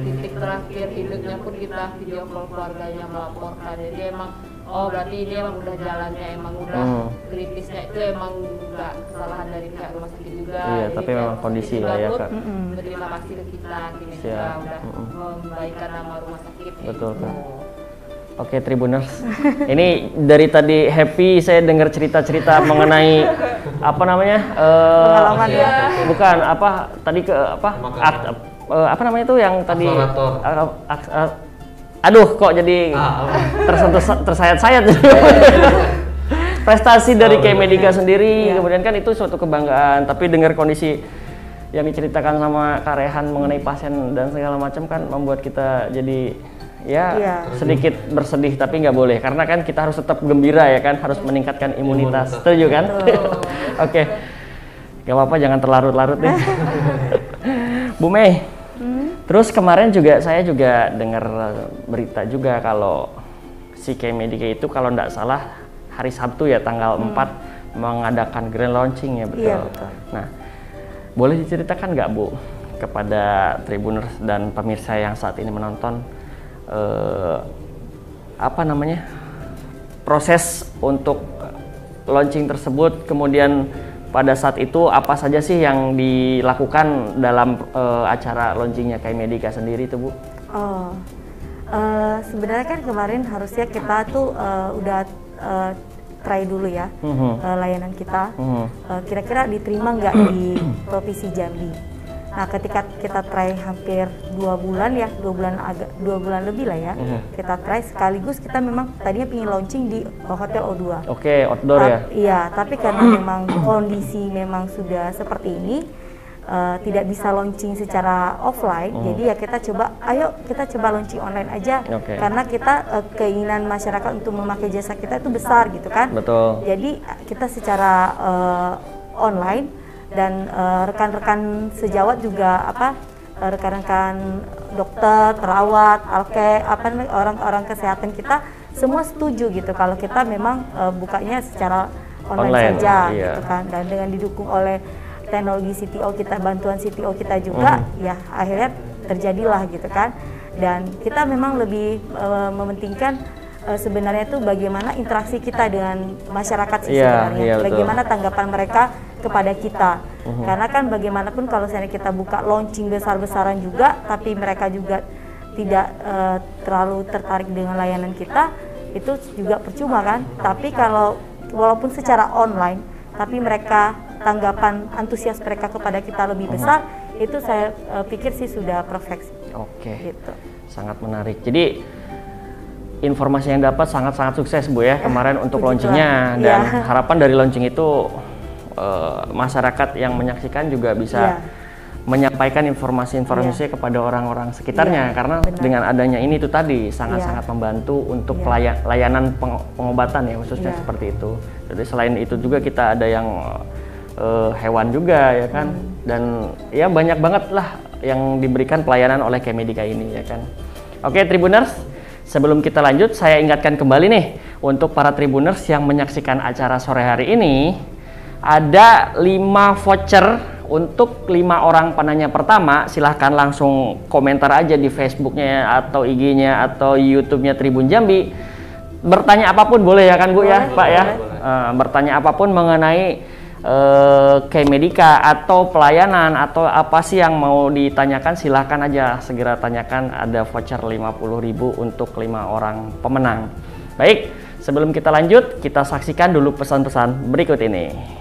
titik terakhir hidupnya pun kita video call keluarganya melaporkan. Jadi emang berarti ini emang udah jalannya, emang udah kritisnya itu emang nggak kesalahan dari pihak rumah sakit juga. Iya, tapi memang kondisi lah ya Kak. Berterima kasih ke kita udah membaikkan nama rumah sakit. Betul Kak. Oke Tribuners, ini dari tadi happy saya dengar cerita-cerita mengenai apa namanya pengalaman ya. Bukan apa tadi ke apa apa namanya itu yang tadi aduh kok jadi tersentuh tersayat-sayat. Prestasi dari K-Medica sendiri, kemudian kan itu suatu kebanggaan. Tapi dengar kondisi yang diceritakan sama Kak Rehan mengenai pasien dan segala macam kan membuat kita jadi sedikit bersedih, tapi nggak boleh karena kan kita harus tetap gembira ya kan, harus meningkatkan imunitas. Setuju kan? Oke. Gak apa-apa, jangan terlarut-larut deh. Bu Mei. Terus kemarin juga saya juga dengar berita juga kalau si K-Medica itu kalau nggak salah hari Sabtu ya tanggal 4 mengadakan grand launching ya, betul? Iya, betul. Nah, boleh diceritakan nggak Bu kepada Tribuners dan pemirsa yang saat ini menonton apa namanya proses untuk launching tersebut, kemudian pada saat itu apa saja sih yang dilakukan dalam acara launchingnya K-Medica sendiri tuh Bu? Sebenarnya kan kemarin harusnya kita tuh udah try dulu ya layanan kita, kira-kira diterima nggak di Provinsi Jambi. Nah, ketika kita try hampir 2 bulan ya, 2 bulan lebih lah ya, kita try sekaligus kita memang tadinya ingin launching di Hotel O2. Oke, outdoor ya? Iya, tapi karena memang kondisi memang sudah seperti ini, tidak bisa launching secara offline, jadi ya kita coba, ayo kita coba launching online aja, karena kita keinginan masyarakat untuk memakai jasa kita itu besar gitu kan. Betul. Jadi kita secara online. Dan rekan-rekan sejawat juga rekan-rekan dokter, perawat, alke, orang-orang kesehatan kita semua setuju gitu kalau kita memang bukanya secara online saja gitu kan, dan dengan didukung oleh teknologi CTO kita, bantuan CTO kita juga ya akhirnya terjadilah gitu kan. Dan kita memang lebih mementingkan sebenarnya itu bagaimana interaksi kita dengan masyarakat sih sebenarnya, bagaimana tanggapan mereka kepada kita. Karena kan bagaimanapun kalau misalnya kita buka launching besar-besaran juga, tapi mereka juga tidak terlalu tertarik dengan layanan kita, itu juga percuma kan. Tapi kalau walaupun secara online, tapi mereka tanggapan antusias mereka kepada kita lebih besar, itu saya pikir sih sudah perfect. Oke. Gitu. Sangat menarik. Jadi informasi yang dapat sangat-sangat sukses Bu ya kemarin untuk launchingnya, dan harapan dari launching itu masyarakat yang menyaksikan juga bisa menyampaikan informasi-informasi kepada orang-orang sekitarnya, karena dengan adanya ini tuh tadi sangat-sangat membantu untuk layanan pengobatan ya khususnya seperti itu. Jadi selain itu juga kita ada yang hewan juga ya kan, dan ya banyak banget lah yang diberikan pelayanan oleh K-Medica ini ya kan. Oke Tribuners, sebelum kita lanjut saya ingatkan kembali nih untuk para Tribuners yang menyaksikan acara sore hari ini, ada 5 voucher untuk 5 orang penanya pertama. Silahkan langsung komentar aja di Facebooknya atau IG-nya atau YouTube-nya Tribun Jambi. Bertanya apapun boleh ya kan Bu ya Pak ya. Bertanya apapun mengenai K-Medica atau pelayanan atau apa sih yang mau ditanyakan, silahkan aja segera tanyakan. Ada voucher 50.000 untuk 5 orang pemenang. Baik, sebelum kita lanjut kita saksikan dulu pesan-pesan berikut ini.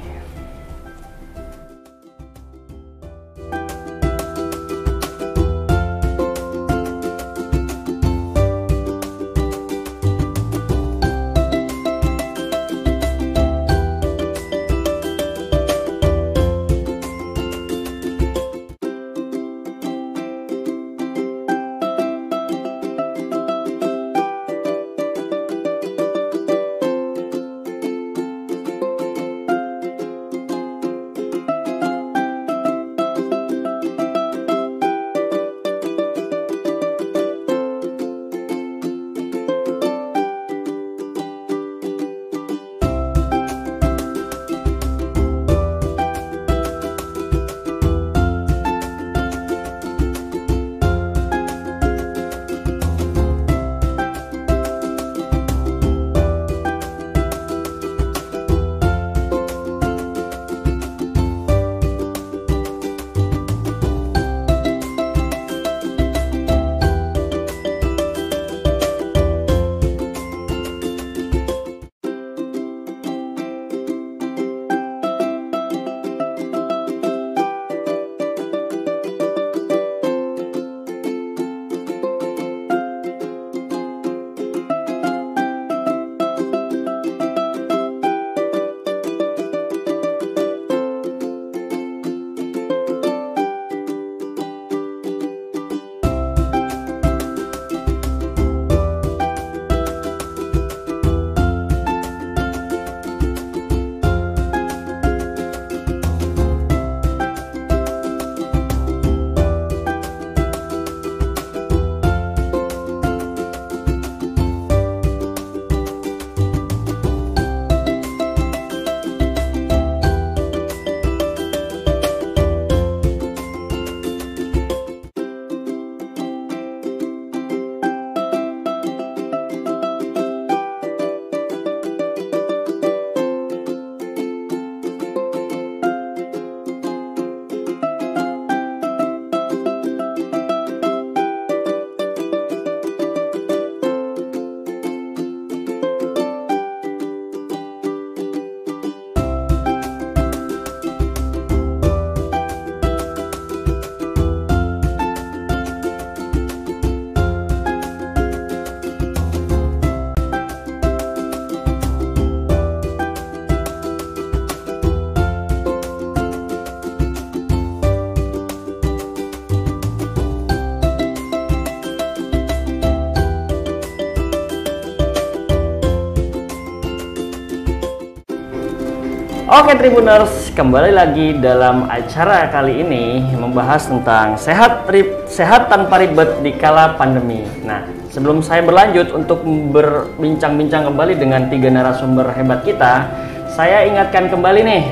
Oke Tribuners, kembali lagi dalam acara kali ini membahas tentang sehat tanpa ribet di kala pandemi. Nah, sebelum saya berlanjut untuk berbincang-bincang kembali dengan 3 narasumber hebat kita, saya ingatkan kembali nih,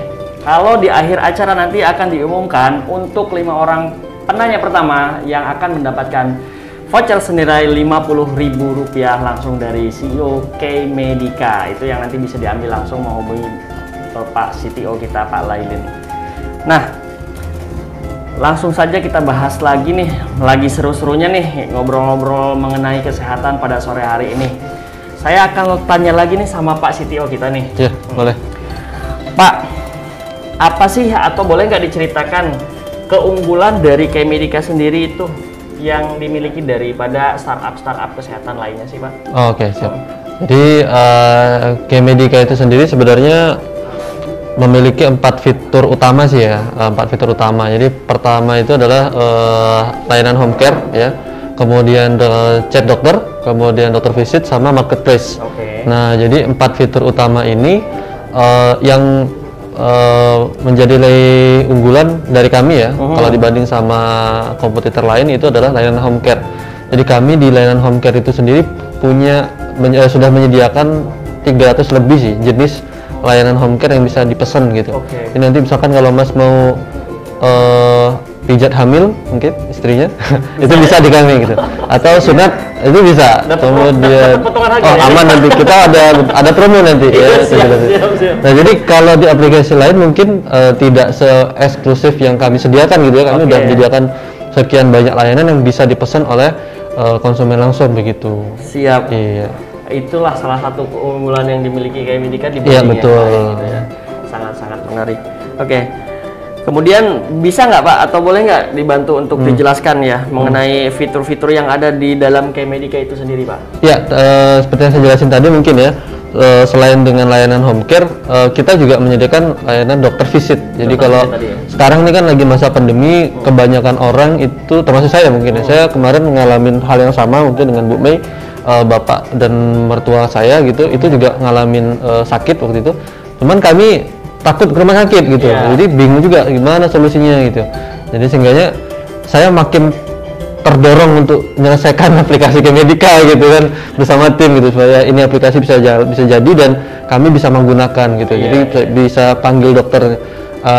kalau di akhir acara nanti akan diumumkan untuk 5 orang penanya pertama yang akan mendapatkan voucher senilai Rp50.000 langsung dari CEO K-Medica. Itu yang nanti bisa diambil langsung menghubungi Pak CTO kita, Pak Lailin. Nah, langsung saja kita bahas lagi nih, lagi seru-serunya nih ngobrol-ngobrol mengenai kesehatan pada sore hari ini. Saya akan tanya lagi nih sama Pak CTO kita nih. Ya, boleh. Pak, apa sih atau boleh nggak diceritakan keunggulan dari K-Medica sendiri itu yang dimiliki daripada startup kesehatan lainnya sih, Pak? Oh, oke, siap. Jadi K-Medica itu sendiri sebenarnya memiliki 4 fitur utama sih ya, 4 fitur utama. Jadi pertama itu adalah layanan home care ya, kemudian chat dokter, kemudian dokter visit, sama marketplace. Nah, jadi 4 fitur utama ini yang menjadi unggulan dari kami ya, kalau dibanding sama kompetitor lain itu adalah layanan home care. Jadi kami di layanan home care itu sendiri sudah menyediakan 300 lebih sih jenis layanan home care yang bisa dipesan gitu. Jadi nanti misalkan kalau Mas mau pijat hamil mungkin istrinya itu bisa di kami gitu, atau sunat itu bisa. Kemudian aman nanti kita ada promo nanti ya. Nah, jadi kalau di aplikasi lain mungkin tidak se-eksklusif yang kami sediakan gitu ya. Kami udah menyediakan sekian banyak layanan yang bisa dipesan oleh konsumen langsung begitu. Siap. Iya. Itulah salah satu keunggulan yang dimiliki K-Medica dibanding yang lain gitu ya. Sangat-sangat menarik. Oke. Kemudian bisa nggak Pak atau boleh nggak dibantu untuk dijelaskan ya mengenai fitur-fitur yang ada di dalam K-Medica itu sendiri, Pak? Ya, seperti yang saya jelasin tadi mungkin ya, selain dengan layanan home care, kita juga menyediakan layanan dokter visit. Jadi kalau sekarang ini kan lagi masa pandemi, kebanyakan orang itu, termasuk saya mungkin ya, saya kemarin ngalamin hal yang sama mungkin dengan Bu Mei, bapak dan mertua saya gitu, itu juga ngalamin sakit waktu itu. Cuman kami takut ke rumah sakit gitu, jadi bingung juga gimana solusinya gitu. Jadi seenggaknya saya makin terdorong untuk menyelesaikan aplikasi K-Medica gitu kan bersama tim gitu, supaya ini aplikasi bisa jadi dan kami bisa menggunakan gitu. Jadi bisa panggil dokter,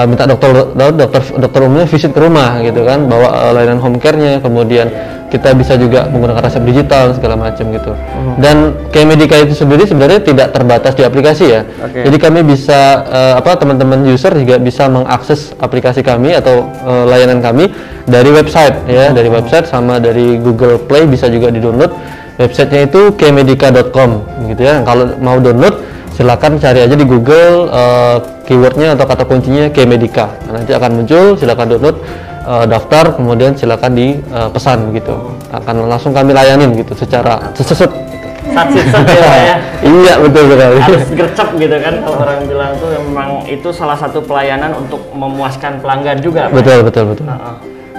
minta dokter umumnya visit ke rumah gitu kan, bawa layanan home care-nya, kemudian kita bisa juga menggunakan resep digital segala macam gitu. Dan K-Medica itu sendiri sebenarnya tidak terbatas di aplikasi ya. Jadi kami bisa teman-teman user juga bisa mengakses aplikasi kami atau layanan kami dari website ya, dari website sama dari Google Play bisa juga di-download. Websitenya itu kmedica.com gitu ya. Kalau mau download silakan cari aja di Google keywordnya atau kata kuncinya K-Medica. Nanti akan muncul, silakan download, daftar, kemudian silakan dipesan gitu. Akan langsung kami layanin gitu secara seset ya. Iya, betul sekali. Harus gercep gitu kan, kalau orang bilang tuh memang itu salah satu pelayanan untuk memuaskan pelanggan juga. Betul.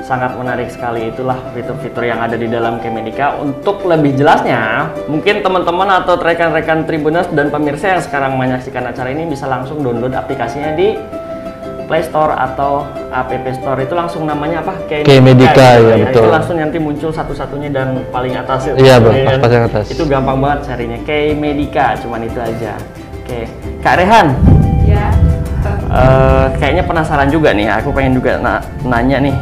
Sangat menarik sekali, itulah fitur-fitur yang ada di dalam K-Medica. Untuk lebih jelasnya, mungkin teman-teman atau rekan-rekan Tribuners dan pemirsa yang sekarang menyaksikan acara ini bisa langsung download aplikasinya di Play Store atau App Store. Itu langsung namanya apa? K-Medica ya, betul. Itu langsung nanti muncul satu-satunya dan paling atas. Iya, pas yang atas. Itu gampang banget carinya, K-Medica, cuman itu aja. Oke, Kak Rehan. Ya. Kayaknya penasaran juga nih, aku pengen juga nanya nih.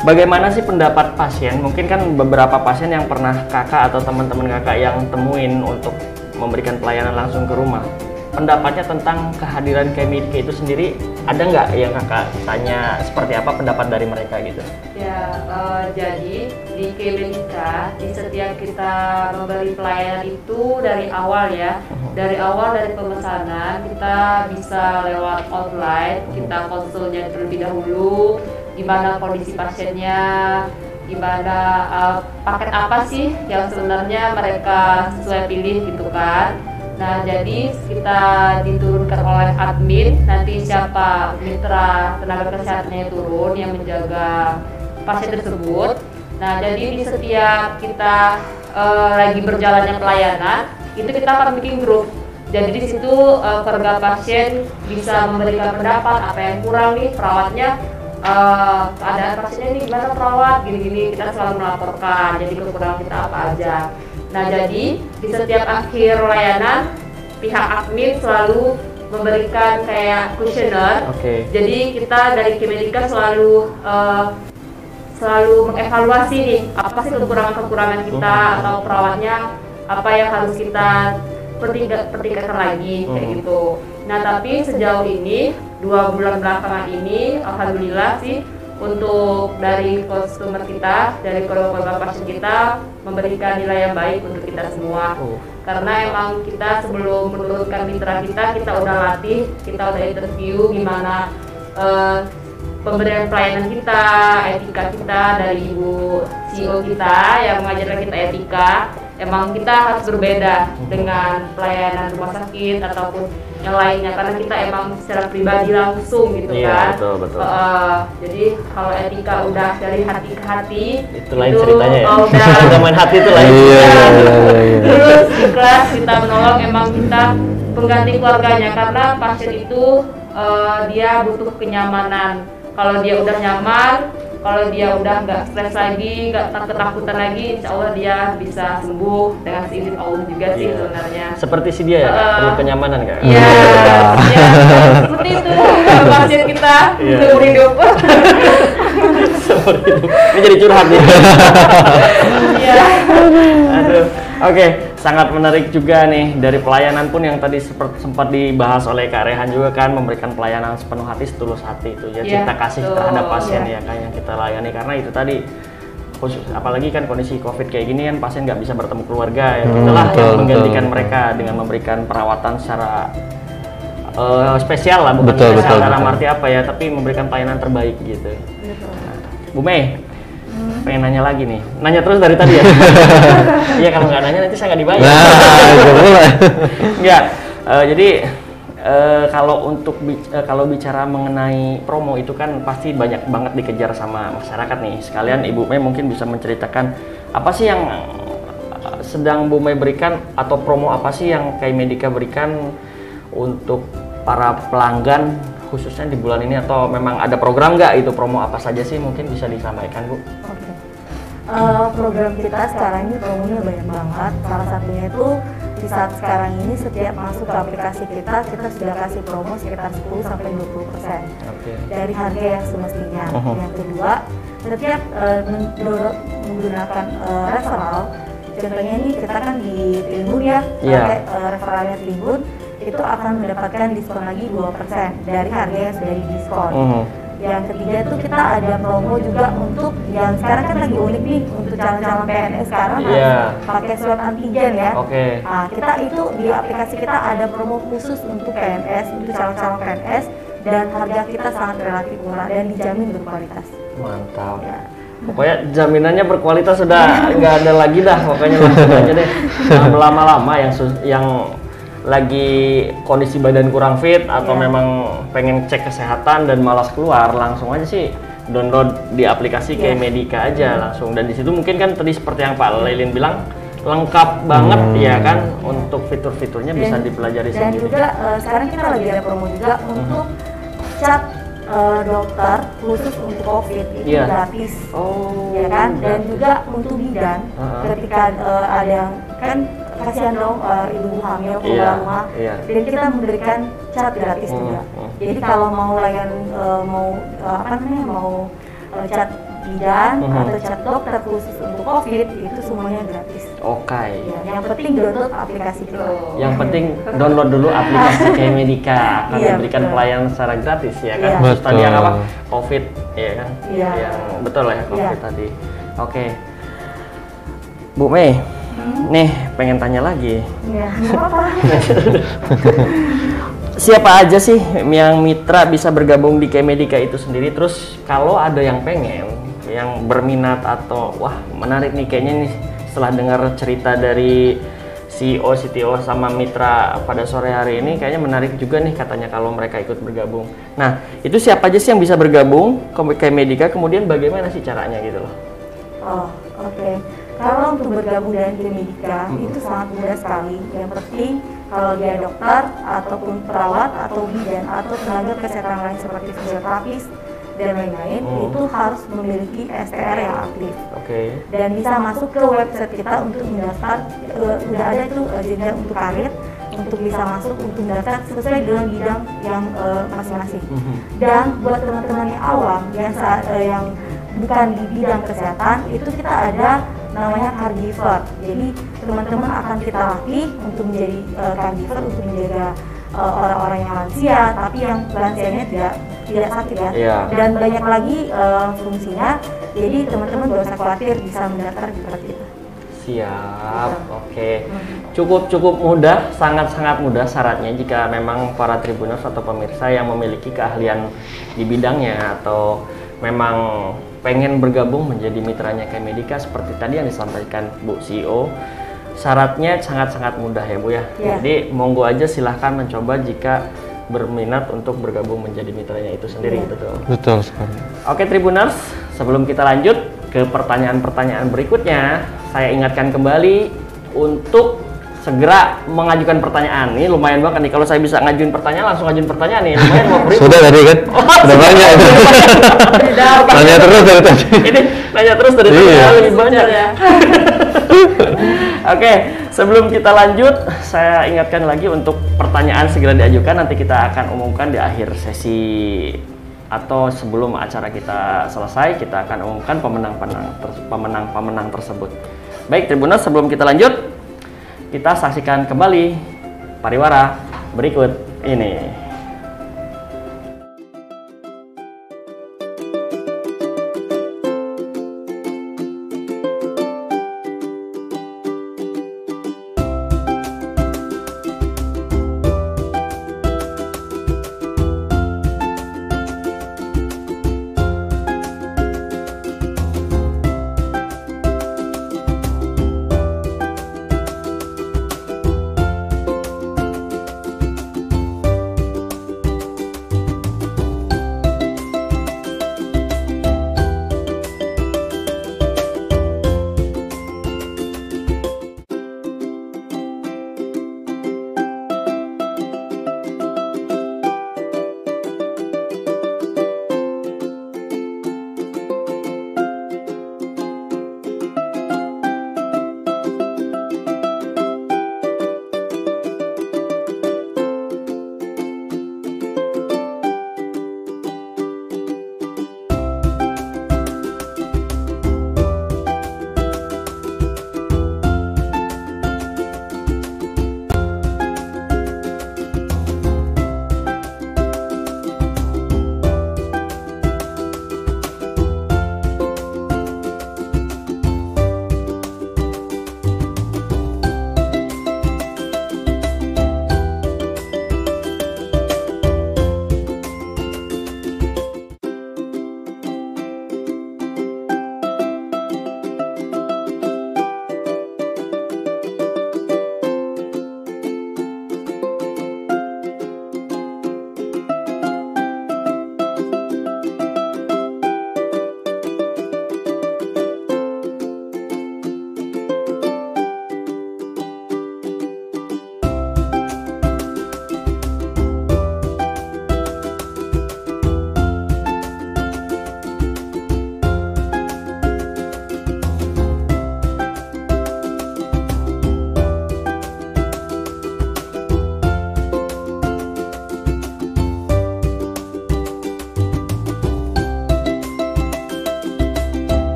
Bagaimana sih pendapat pasien? Mungkin kan beberapa pasien yang pernah kakak atau teman-teman kakak yang temuin untuk memberikan pelayanan langsung ke rumah. Pendapatnya tentang kehadiran K-Medica itu sendiri, ada nggak yang kakak tanya seperti apa pendapat dari mereka gitu? Ya, jadi di K-Medica, di setiap kita memberi pelayanan itu dari awal ya, dari pemesanan kita bisa lewat online, kita konsulnya terlebih dahulu, gimana kondisi pasiennya, gimana paket apa sih yang sebenarnya mereka sesuai pilih gitu kan. Nah, jadi kita diturunkan oleh admin, nanti siapa mitra tenaga kesehatannya turun yang menjaga pasien tersebut. Nah, jadi di setiap kita lagi berjalannya pelayanan, itu kita akan bikin grup Jadi di situ keluarga pasien bisa memberikan pendapat apa yang kurang nih perawatnya, keadaan pasiennya ini gimana perawat, gini-gini, kita selalu melaporkan. Jadi kekurangan kita apa aja. Nah jadi di setiap akhir layanan pihak admin selalu memberikan kayak kuesioner. Jadi kita dari Kemedika selalu mengevaluasi nih apa sih kekurangan kita atau perawatnya apa yang harus kita pertingkatkan lagi kayak gitu. Nah tapi sejauh ini 2 bulan belakangan ini alhamdulillah sih untuk dari customer kita, dari keluarga pasien kita memberikan nilai yang baik untuk kita semua. Karena emang kita sebelum menurunkan mitra kita udah latih, kita udah interview gimana pemberian pelayanan kita, etika kita dari Ibu CEO kita yang mengajarkan kita etika. Emang kita harus berbeda dengan pelayanan rumah sakit ataupun yang lainnya karena kita emang secara pribadi langsung gitu kan. Betul. Jadi kalau etika udah dari hati ke hati itu lain ceritanya ya. Udah main hati itu lain. Terus ikhlas kita menolong, emang kita pengganti keluarganya karena pasien itu dia butuh kenyamanan. Kalau dia udah nyaman, kalau dia udah nggak stres lagi, nggak ketakutan lagi, insya Allah dia bisa sembuh dengan seizin Allah juga sih sebenarnya. Seperti si dia ya, perlu kenyamanan Kak? Iya, seperti itu pasien kita seumur hidup. Seumur hidup. Ini jadi curhat nih. Iya. Aduh. Oke, sangat menarik juga nih dari pelayanan pun yang tadi sempat dibahas oleh Kak Rehan juga kan, memberikan pelayanan sepenuh hati, setulus hati itu ya, cinta kasih terhadap pasien ya kan yang kita layani, karena itu tadi khusus apalagi kan kondisi COVID kayak gini kan pasien nggak bisa bertemu keluarga ya, itulah yang menggantikan mereka dengan memberikan perawatan secara spesial lah, bukan spesial dalam arti apa ya, tapi memberikan pelayanan terbaik gitu. Nah, Bu Mei, pengen nanya lagi nih, nanya terus dari tadi ya. Iya, kalau nggak nanya nanti saya nggak dibayar. Nggak, jadi kalau bicara mengenai promo itu kan pasti banyak banget dikejar sama masyarakat nih. Sekalian Ibu Mei mungkin bisa menceritakan apa sih yang sedang Bu Mei berikan atau promo apa sih yang Kemedika berikan untuk para pelanggan khususnya di bulan ini, atau memang ada program nggak itu, promo apa saja sih mungkin bisa disampaikan Bu? Program kita sekarang ini promonya banyak banget. Salah satunya itu di saat sekarang ini setiap masuk ke aplikasi kita sudah kasih promo sekitar 10-20% dari harga yang semestinya. Yang kedua, setiap menggunakan referral, contohnya ini kita kan di Tribun ya, pakai referralnya Tribun, itu akan mendapatkan diskon lagi 2% dari harga yang sudah didiskon. Yang ketiga itu kita ada promo juga untuk yang sekarang kan lagi unik nih untuk calon-calon PNS sekarang harus pakai swab antigen ya. Nah, kita itu di aplikasi kita ada promo khusus untuk PNS, untuk calon-calon PNS, dan harga kita sangat relatif murah dan dijamin berkualitas. Mantap. Ya. Pokoknya jaminannya berkualitas sudah nggak ada lagi dah, pokoknya langsung aja deh. Lama-lama yang lagi kondisi badan kurang fit atau memang pengen cek kesehatan dan malas keluar, langsung aja sih download di aplikasi Kemedika aja langsung, dan di situ mungkin kan tadi seperti yang Pak Lilin bilang lengkap banget ya kan, untuk fitur-fiturnya bisa dipelajari dan sendiri. Dan juga sekarang kita lagi ada promo juga untuk chat dokter khusus untuk COVID itu gratis, ya kan, dan juga untuk bidan ketika ada yang kan kasihan dong ibu hamil keluar rumah, dan kita memberikan chat gratis juga. Jadi kalau mau mau chat bidan atau chat dokter khusus untuk COVID itu semuanya gratis. Ya, yang penting download aplikasi kita. Yang penting download dulu aplikasi Kemedika, akan memberikan pelayanan secara gratis ya kan. Terus tadi yang apa? COVID ya kan. Yang betul lah ya COVID tadi. Bu Mei, nih pengen tanya lagi. Siapa aja sih yang mitra bisa bergabung di Kemedika itu sendiri? Terus kalau ada yang pengen, yang berminat atau wah menarik nih kayaknya nih setelah dengar cerita dari CEO, CTO sama mitra pada sore hari ini, kayaknya menarik juga nih katanya kalau mereka ikut bergabung. Nah, itu siapa aja sih yang bisa bergabung ke Kemedika, kemudian bagaimana sih caranya gitu loh? Kalau untuk bergabung dengan Kemedika itu sangat mudah sekali. Yang penting Kalau dia dokter ataupun perawat atau bidan atau tenaga kesehatan lain seperti fisioterapis dan lain-lain, itu harus memiliki STR yang aktif. Dan bisa masuk ke website kita untuk mendaftar. Udah ada itu jenjang untuk karir, untuk bisa masuk untuk mendaftar sesuai dengan bidang yang masing-masing. Dan buat teman-teman yang awam yang bukan di bidang kesehatan, itu kita ada namanya caregiver. Jadi teman-teman akan kita latih untuk menjadi caregiver, untuk menjaga orang-orang yang lansia, tapi yang lansianya tidak sakit ya. Dan banyak lagi fungsinya. Jadi teman-teman gak usah khawatir, bisa mendaftar di tempat kita. Siap, oke. Cukup mudah, sangat mudah syaratnya jika memang para Tribuners atau pemirsa yang memiliki keahlian di bidangnya atau memang pengen bergabung menjadi mitranya K-Medika seperti tadi yang disampaikan Bu CEO. Syaratnya sangat mudah ya Bu ya. Jadi monggo aja silahkan mencoba jika berminat untuk bergabung menjadi mitranya itu sendiri. Betul sekali. Oke Tribuners, sebelum kita lanjut ke pertanyaan-pertanyaan berikutnya, saya ingatkan kembali untuk segera mengajukan pertanyaan. Ini lumayan banget nih, kalau saya bisa ngajuin pertanyaan, langsung ngajuin pertanyaan nih, lumayan 50.000. Sudah tadi kan? Udah banyak. Nanya terus dari tadi. Ini nanya terus dari tadi, lebih banyak ya. Oke, sebelum kita lanjut, saya ingatkan lagi untuk pertanyaan segera diajukan. Nanti kita akan umumkan di akhir sesi atau sebelum acara kita selesai, kita akan umumkan pemenang-pemenang tersebut. Baik Tribuners, sebelum kita lanjut, kita saksikan kembali pariwara berikut ini.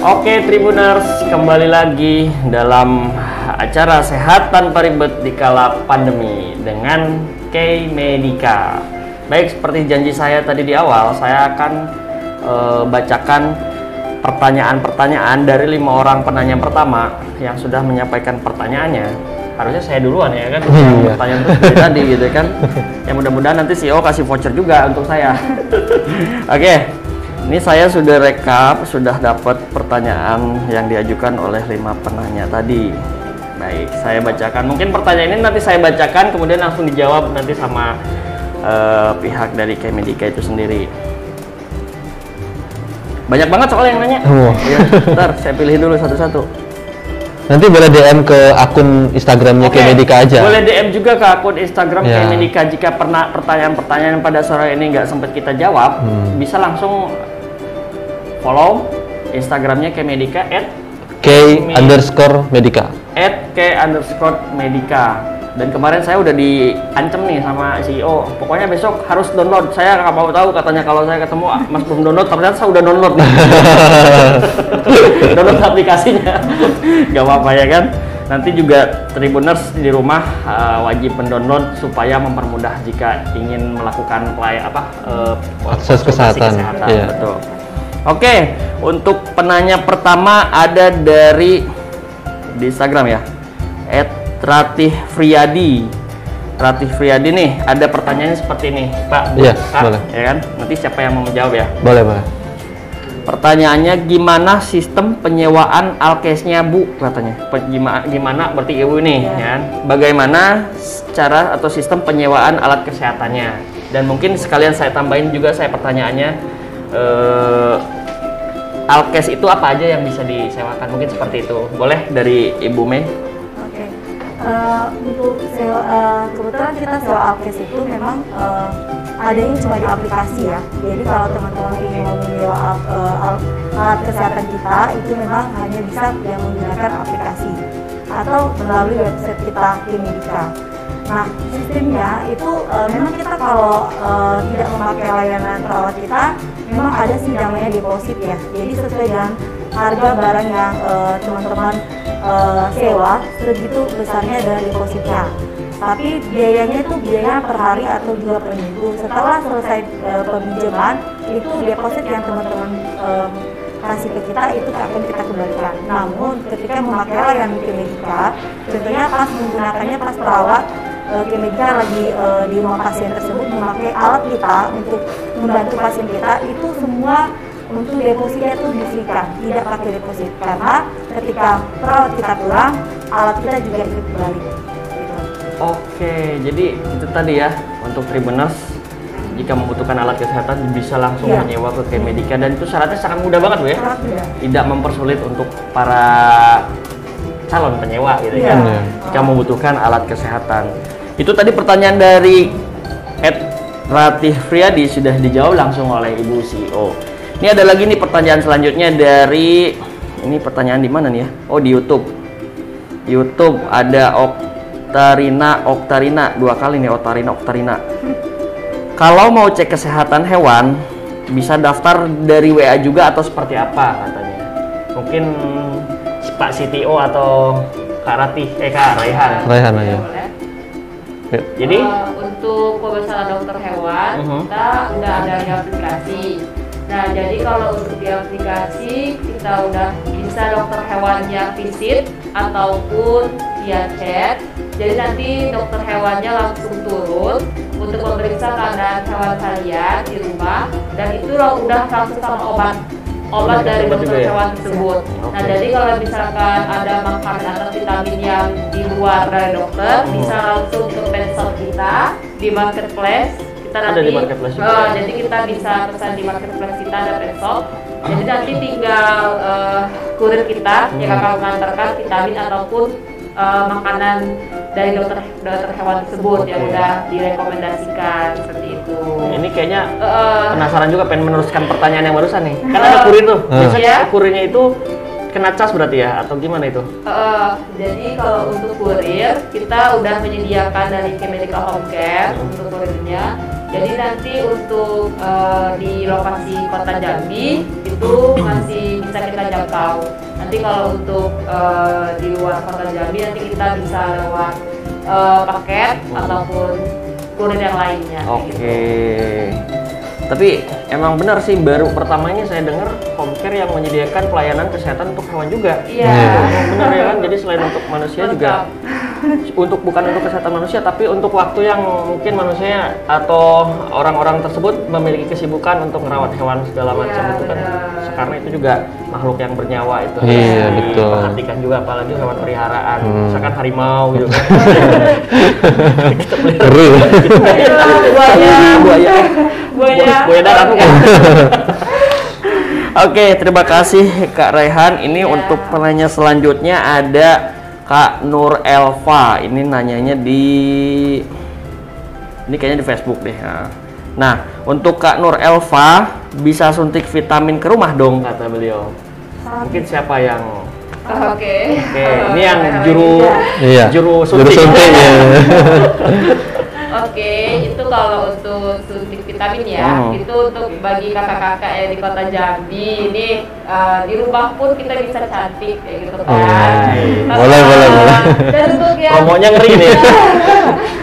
Oke Tribuners, kembali lagi dalam acara Sehat Tanpa Ribet di Kala Pandemi dengan K-Medica. Baik, seperti janji saya tadi di awal, saya akan bacakan pertanyaan-pertanyaan dari 5 orang penanya pertama yang sudah menyampaikan pertanyaannya. Harusnya saya duluan ya kan, yang pertanyaan itu tadi gitu kan. Ya mudah-mudahan nanti CEO kasih voucher juga untuk saya. Oke, ini saya sudah rekap, sudah dapat pertanyaan yang diajukan oleh 5 penanya tadi. Baik, saya bacakan. Mungkin pertanyaan ini nanti saya bacakan, kemudian langsung dijawab nanti sama pihak dari K-Medica itu sendiri. Banyak banget soal yang nanya. Ya, ntar saya pilih dulu satu-satu. Nanti boleh DM ke akun Instagramnya K-Medica aja. Boleh DM juga ke akun Instagram K-Medica jika pernah pertanyaan-pertanyaan pada sore ini nggak sempat kita jawab, bisa langsung follow Instagramnya K-Medica @K_Medica. @K_Medica. Dan kemarin saya udah diancam nih sama CEO, pokoknya besok harus download. Saya nggak mau tahu, katanya kalau saya ketemu Mas belum download, ternyata saya udah download nih. Download aplikasinya, nggak apa-apa ya kan. Nanti juga Tribuners di rumah wajib mendownload supaya mempermudah jika ingin melakukan akses kesehatan. Iya. Betul. Oke, untuk penanya pertama ada dari di Instagram ya, @Ratih Friadi. Ratih Friadi nih, ada pertanyaannya seperti ini, Pak. Iya, boleh. Ya kan? Nanti siapa yang mau menjawab ya? Boleh, boleh. Pertanyaannya, gimana sistem penyewaan alkesnya, Bu? Katanya. Gimana berarti Ibu nih, ya kan? Bagaimana cara atau sistem penyewaan alat kesehatannya? Dan mungkin sekalian saya tambahin juga saya pertanyaannya, alkes itu apa aja yang bisa disewakan? Mungkin seperti itu. Boleh dari Ibu Mei? Untuk kebetulan kita sewa alkes itu memang adanya cuma di aplikasi ya. Jadi kalau teman-teman ingin mau menyewa alat kesehatan kita, itu memang hanya bisa yang menggunakan aplikasi atau melalui website kita K-Medica. Nah, sistemnya itu memang kita kalau tidak memakai layanan perawat kita, memang ada sih namanya deposit ya. Jadi sesuai dengan harga barang yang teman-teman sewa, segitu besarnya dari depositnya. Tapi biayanya itu biaya per hari atau juga per minggu. Setelah selesai peminjaman, itu deposit yang teman-teman kasih ke kita itu akan kita kembalikan. Namun ketika memakai layanan K-Medica, contohnya pas menggunakannya pas perawat K-Medica lagi di rumah pasien tersebut memakai alat kita untuk membantu pasien kita, itu semua untuk depositnya itu disisikan, tidak pakai deposit, karena ketika perawat kita pulang, alat kita juga ikut balik. Gitu. Oke, jadi itu tadi ya untuk Tribuners, jika membutuhkan alat kesehatan bisa langsung menyewa ke K-Medica, dan itu syaratnya sangat mudah banget Bu ya, tidak mempersulit untuk para calon penyewa gitu kan, jika membutuhkan alat kesehatan. Itu tadi pertanyaan dari @Ratih Friadi sudah dijawab langsung oleh Ibu CEO. Ini ada lagi nih pertanyaan selanjutnya dari, ini pertanyaan di mana nih ya? Oh, di YouTube. YouTube ada Oktarina 2 kali nih, Oktarina. Kalau mau cek kesehatan hewan bisa daftar dari WA juga atau seperti apa katanya? Mungkin Pak CTO atau Kak Ratih, Kak Raihan. Raihan aja. Jadi untuk pemeriksaan dokter hewan kita udah ada di aplikasi. Nah, jadi kalau untuk di aplikasi kita udah bisa dokter hewannya visit ataupun via chat. Jadi nanti dokter hewannya langsung turun untuk memeriksa keadaan hewan kalian di rumah, dan itu udah langsung sama obat dari dokter hewan tersebut. Nah, jadi kalau misalkan ada makanan atau vitamin yang di luar dari dokter, bisa langsung ke pet shop kita di marketplace. Kita nanti, ada di marketplace juga. Jadi kita bisa pesan di marketplace kita, ada pet shop. Jadi nanti tinggal kurir kita yang akan mengantarkan vitamin ataupun makanan dari dokter hewan tersebut yang udah direkomendasikan, seperti itu. Ini kayaknya penasaran juga, pengen meneruskan pertanyaan yang barusan nih. Kan ada kurir tuh. Biasanya kurirnya itu kena cas berarti ya, atau gimana itu? Jadi kalau untuk kurir kita udah menyediakan dari K-Medica Home Care untuk kurirnya. Jadi nanti untuk di lokasi Kota Jambi itu masih bisa kita jangkau. Nanti kalau untuk di luar kota Jambi nanti kita bisa lewat paket ataupun kurir yang lainnya. Oke. Tapi emang benar sih, baru pertamanya saya dengar home care yang menyediakan pelayanan kesehatan untuk hewan juga. Iya. Benar ya kan? Jadi selain untuk manusia juga bukan untuk kesehatan manusia, tapi untuk waktu yang mungkin manusia atau orang-orang tersebut memiliki kesibukan untuk merawat hewan segala macam itu kan. Karena itu juga makhluk yang bernyawa itu. Iya, betul. Perhatikan juga apalagi hewan peliharaan, misalkan harimau gitu kan. Kita Ngeri. Buaya darat kan. Oke, terima kasih Kak Raihan. Ini untuk penanya selanjutnya ada Kak Nur Elva. Ini nanyanya ini kayaknya di Facebook deh. Nah, untuk Kak Nur Elva, bisa suntik vitamin ke rumah dong kata beliau. Mungkin siapa yang Oke. ini yang juru suntik. Ya. Oke, itu kalau untuk suntik vitamin ya, itu untuk bagi kakak-kakak yang di kota Jambi ini di rumah pun kita bisa cantik kayak gitu kan. Boleh. Dan untuk yang Promonya ngeri nih.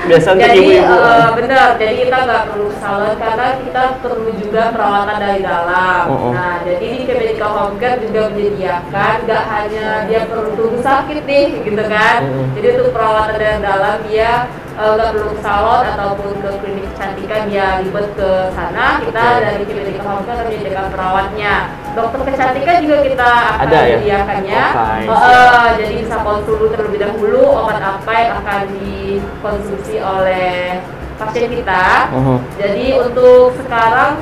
Biasa untuk jadi ibu-ibu. benar, jadi kita nggak perlu salon karena kita perlu juga perawatan dari dalam. Nah, jadi di Kemedika Home Care juga menyediakan nggak hanya dia perlu tunggu sakit nih, gitu kan. Jadi untuk perawatan dari dalam dia nggak perlu ke salon ataupun ke klinik kecantikan dia ribet ke sana. Kita dari Kemedika Home Care menyediakan perawatnya. Dokter kecantikan juga kita akan Ada ya? menyediakannya. Jadi bisa konsul terlebih dahulu obat apa yang akan dikonsumsi oleh pasien kita. Jadi untuk sekarang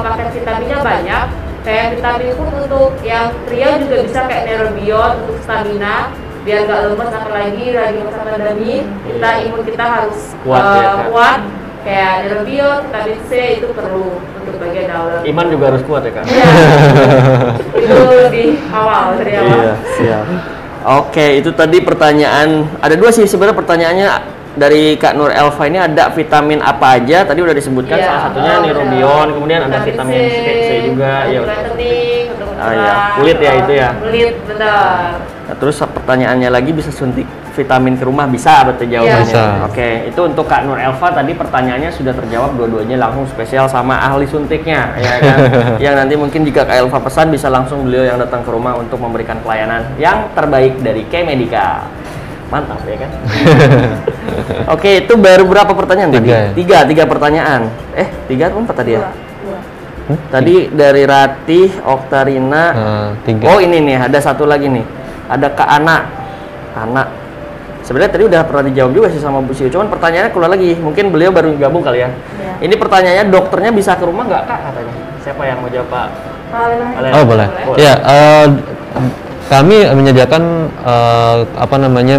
paket vitaminnya banyak. Kayak vitamin pun untuk yang pria juga bisa kayak Neurobion untuk stamina biar nggak lemes, apalagi lagi masa pandemi imun kita harus kuat. Kayak Neurobion, vitamin C itu perlu untuk bagian dalam. Iman juga harus kuat ya Kak? Iya. Itu lebih awal dari awal. Iya, siap. Oke, itu tadi pertanyaan. Ada dua sih sebenarnya pertanyaannya dari Kak Nur Elva ini, ada vitamin apa aja? Tadi udah disebutkan salah satunya Neurobion, kemudian ada vitamin C juga ya. Kulit ya itu ya. Kulit, benar. Nah, terus pertanyaannya lagi, bisa suntik vitamin ke rumah? Bisa, betul jawabannya. Bisa. Oke, itu untuk Kak Nur Elva tadi pertanyaannya sudah terjawab dua-duanya langsung spesial sama ahli suntiknya ya kan. Yang nanti mungkin jika Kak Elva pesan bisa langsung beliau yang datang ke rumah untuk memberikan pelayanan yang terbaik dari Kemedika. Mantap ya kan. Oke, itu baru berapa pertanyaan tadi? Tiga pertanyaan. Tiga atau empat tadi ya? Tadi dari Ratih, Oktarina. Oh ini nih, ada satu lagi nih. Ada Kak Ana. Sebenarnya tadi udah pernah dijawab juga sih sama Bu Siu, cuman pertanyaannya keluar lagi. Mungkin beliau baru gabung kali ya. Ini pertanyaannya, dokternya bisa ke rumah nggak Kak katanya? Siapa yang mau jawab Pak? Boleh. Ya, kami menyediakan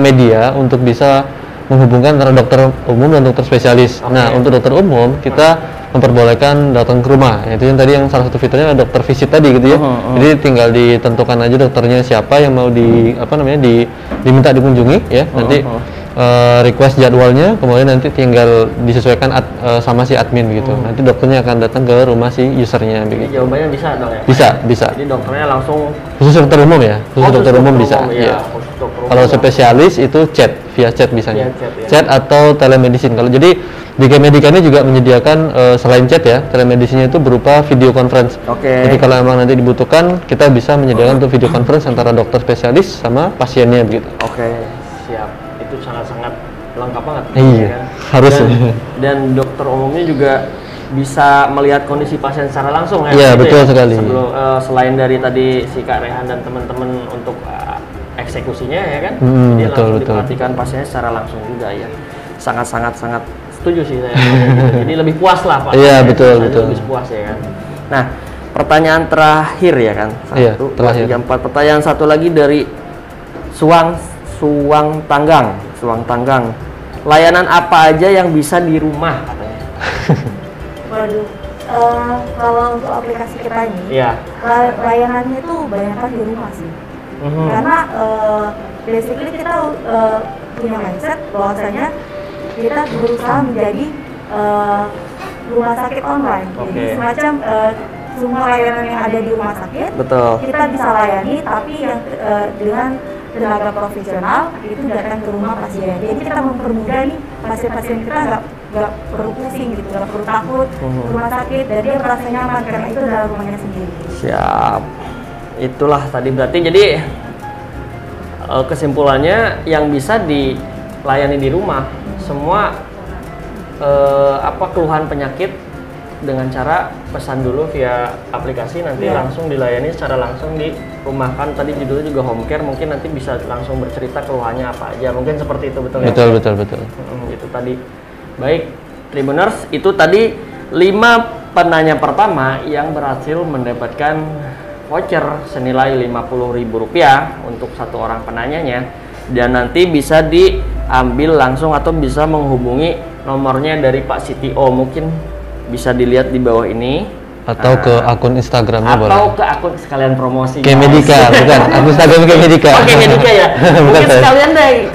media untuk bisa menghubungkan antara dokter umum dan dokter spesialis. Nah, untuk dokter umum kita memperbolehkan datang ke rumah. Itu yang tadi yang salah satu fiturnya dokter visit tadi gitu ya. Jadi tinggal ditentukan aja dokternya siapa yang mau diminta dikunjungi ya. Nanti request jadwalnya, kemudian nanti tinggal disesuaikan sama si admin begitu. Nanti dokternya akan datang ke rumah si usernya begitu. Jawabannya bisa dong ya? Bisa. Jadi dokternya langsung khusus dokter umum ya? Khusus dokter umum bisa. Iya. Kalau spesialis itu via chat bisanya. Chat atau telemedicine. Kalau jadi di Kemedika ini juga menyediakan selain chat ya, telemedicine itu berupa video conference. Jadi kalau memang nanti dibutuhkan, kita bisa menyediakan untuk video conference antara dokter spesialis sama pasiennya begitu. Siap. Itu sangat-sangat lengkap banget. Iya, kan? harus. Dan dokter umumnya juga bisa melihat kondisi pasien secara langsung ya. Iya, betul sekali. Sebelum selain dari tadi si Kak Rehan dan teman-teman untuk eksekusinya ya kan. Jadi langsung diperhatikan pasiennya secara langsung juga ya. Sangat setuju sih saya. Jadi lebih puas lah Pak. Iya, betul. Lebih puas ya kan. Nah, pertanyaan terakhir ya kan. 1, 2, 3, 4. Pertanyaan satu lagi dari Suwang Tanggang. Layanan apa aja yang bisa di rumah katanya? Waduh, kalau untuk aplikasi kita ini, layanannya itu banyakkan di rumah sih. Karena basically kita punya mindset bahwasanya kita berusaha menjadi rumah sakit online. Jadi semacam semua layanan yang ada di rumah sakit. Betul. Kita bisa layani, tapi yang dengan tenaga profesional itu datang ke rumah pasien. Jadi kita mempermudah nih pasien-pasien kita nggak perlu pusing gitu, nggak perlu takut ke rumah sakit, dan dia merasa nyaman karena itu adalah rumahnya sendiri. Siap. Itulah tadi berarti jadi kesimpulannya yang bisa dilayani di rumah semua keluhan penyakit dengan cara pesan dulu via aplikasi, nanti langsung dilayani secara langsung di rumah. Kan tadi judulnya juga home care, mungkin nanti bisa langsung bercerita keluhannya apa aja, mungkin seperti itu. Betul ya? Betul. Itu tadi. Baik Tribuners, itu tadi 5 penanya pertama yang berhasil mendapatkan voucher senilai Rp50.000 untuk satu orang penanyanya, dan nanti bisa diambil langsung atau bisa menghubungi nomornya dari Pak CTO, mungkin bisa dilihat di bawah ini, atau ke akun Instagramnya boleh, atau ke akun sekalian promosi Kemedika, bukan akun Instagram Kemedika. Oh, Kemedika ya. Mungkin sekalian deh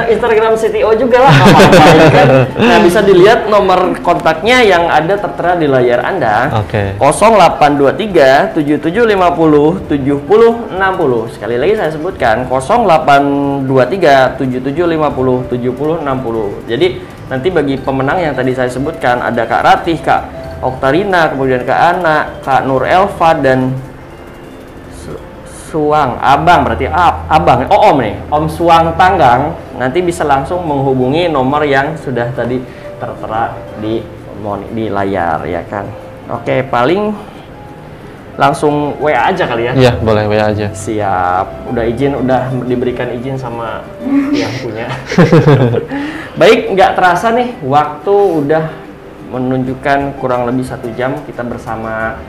Instagram CTO juga lah, apa-apa kan. Nah, bisa dilihat nomor kontaknya yang ada tertera di layar Anda. Oke. 0823 7750 7060. Sekali lagi saya sebutkan 0823 7750 7060. Jadi nanti bagi pemenang yang tadi saya sebutkan ada Kak Ratih, Kak Oktarina, kemudian Kak Ana, Kak Nur Elva, dan Suang Abang, berarti Abang, Om nih, Om Suang Tanggang. Nanti bisa langsung menghubungi nomor yang sudah tadi tertera di layar, ya kan. Oke, paling langsung WA aja kali ya. Iya, boleh WA aja. Siap, udah diberikan izin sama yang punya. Baik, nggak terasa nih, waktu udah menunjukkan kurang lebih 1 jam kita bersama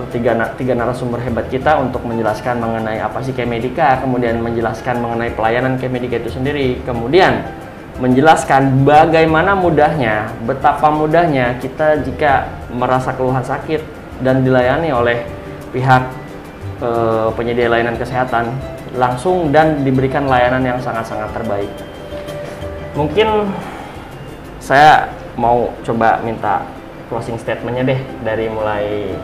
tiga narasumber hebat kita untuk menjelaskan mengenai apa sih Kemedika, kemudian menjelaskan mengenai pelayanan Kemedika itu sendiri, kemudian menjelaskan bagaimana mudahnya, betapa mudahnya kita jika merasa keluhan sakit dan dilayani oleh pihak penyedia layanan kesehatan langsung dan diberikan layanan yang sangat-sangat terbaik. Mungkin saya mau coba minta closing statementnya deh, dari mulai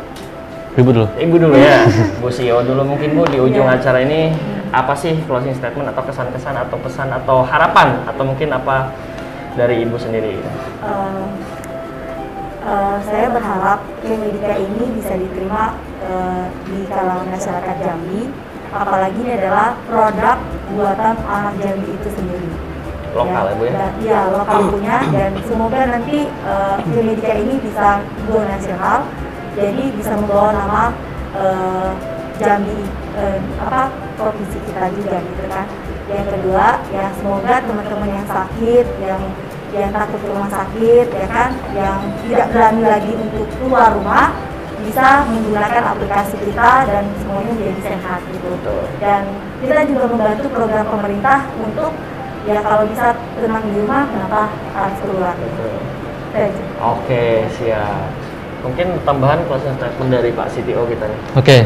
Ibu dulu ya. Bu CEO dulu mungkin, Bu, di ujung acara ini apa sih closing statement atau kesan-kesan atau pesan atau harapan, atau mungkin apa dari Ibu sendiri? Saya berharap Kemedika ini bisa diterima di kalangan masyarakat Jambi, apalagi ini adalah produk buatan anak Jambi itu sendiri. Lokal ya, Bu ya? Iya, lokal punya, dan semoga nanti Kemedika ini bisa go nasional, jadi bisa membawa nama Jambi, provinsi kita juga gitu kan. Yang kedua, ya semoga teman-teman yang sakit, yang takut ke rumah sakit, ya kan, yang tidak berani lagi untuk keluar rumah, bisa menggunakan aplikasi kita dan semuanya menjadi sehat gitu. Dan kita juga membantu program pemerintah untuk ya kalau bisa tenang di rumah, kenapa harus keluar gitu. Oke, siap. Mungkin tambahan closing statement dari Pak CTO kita nih. Oke,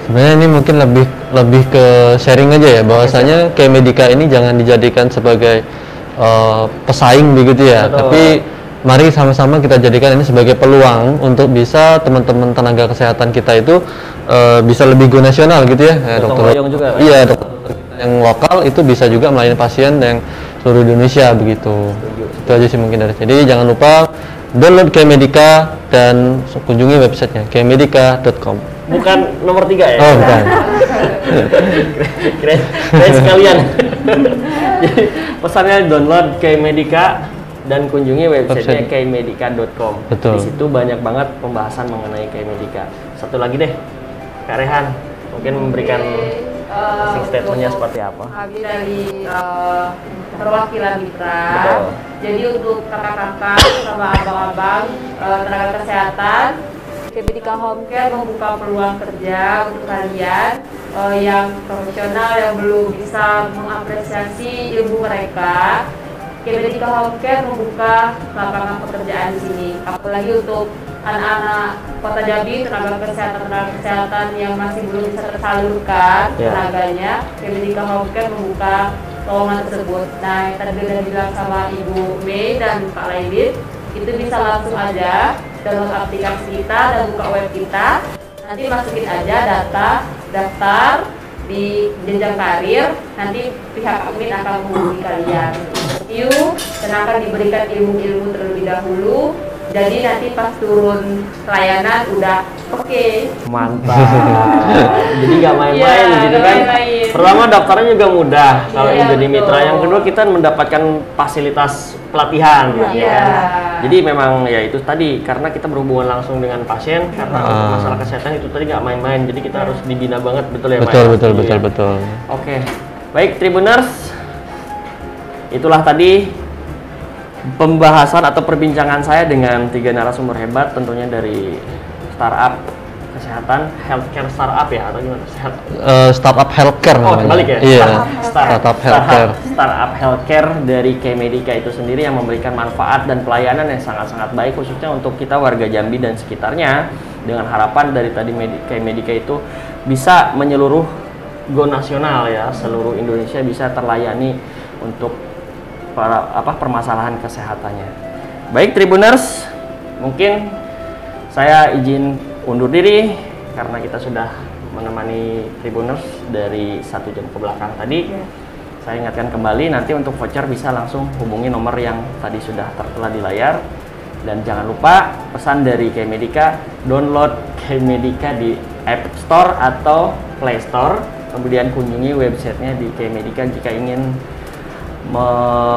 sebenarnya ini mungkin lebih ke sharing aja ya, bahwasanya Kemedika ini jangan dijadikan sebagai pesaing begitu ya. Betul. Tapi mari sama-sama kita jadikan ini sebagai peluang untuk bisa teman-teman tenaga kesehatan kita itu bisa lebih go nasional gitu ya. Dokter juga. Iya, dokter yang lokal itu bisa juga melayani pasien yang seluruh Indonesia begitu. Itu aja sih mungkin dari. Jadi jangan lupa download Kemedika dan kunjungi websitenya kemedika.com. Bukan nomor 3 ya? Oh, bukan. Keren sekalian. Jadi pesannya download Kemedika dan kunjungi websitenya kemedika.com. Betul. Di situ banyak banget pembahasan mengenai Kemedika. Satu lagi deh, Kak Rehan, mungkin memberikan closing statementnya seperti apa? Kami dari perwakilan mitra. Betul. Jadi untuk kakak-kakak sama abang-abang tenaga kesehatan, Kemedika Home Care membuka peluang kerja untuk kalian yang profesional yang belum bisa mengapresiasi ilmu mereka. Kemedika Home Care membuka lapangan pekerjaan di sini, apalagi untuk anak-anak Kota Jambi, tenaga kesehatan yang masih belum bisa tersalurkan tenaganya. Kemedika Home Care membuka lowongan tersebut. Nah, yang tadi udah bilang sama Ibu Mei dan Pak Laidit, itu bisa langsung aja download aplikasi kita dan buka web kita. Nanti masukin aja daftar di jenjang karir, nanti pihak admin akan menghubungi kalian interview dan akan diberikan ilmu-ilmu terlebih dahulu. Jadi nanti pas turun pelayanan udah oke. Mantap. Jadi nggak main-main Iya, gitu nggak kan. main-main. Pertama daftarnya juga mudah kalau Iya, yang jadi betul. mitra. Yang kedua kita mendapatkan fasilitas pelatihan ya Iya. kan? Jadi memang ya itu tadi karena kita berhubungan langsung dengan pasien karena untuk masalah kesehatan itu tadi nggak main-main. Jadi kita harus dibina banget, betul ya, Betul, Maya? betul, Iya. betul, betul. Oke, baik Tribuners, itulah tadi pembahasan atau perbincangan saya dengan 3 narasumber hebat, tentunya dari startup kesehatan, healthcare startup ya atau gimana? Startup healthcare Oh, namanya. kebalik ya? Iya. Startup healthcare. Startup healthcare dari K-Medica itu sendiri yang memberikan manfaat dan pelayanan yang sangat-sangat baik khususnya untuk kita warga Jambi dan sekitarnya, dengan harapan dari tadi K-Medica itu bisa menyeluruh go nasional ya, seluruh Indonesia bisa terlayani untuk permasalahan kesehatannya. Baik Tribuners, mungkin saya izin undur diri karena kita sudah menemani Tribuners dari 1 jam ke belakang tadi. Saya ingatkan kembali, nanti untuk voucher bisa langsung hubungi nomor yang tadi sudah tertera di layar. Dan jangan lupa pesan dari K-Medica, download K-Medica di App Store atau Play Store. Kemudian kunjungi websitenya di K-Medica jika ingin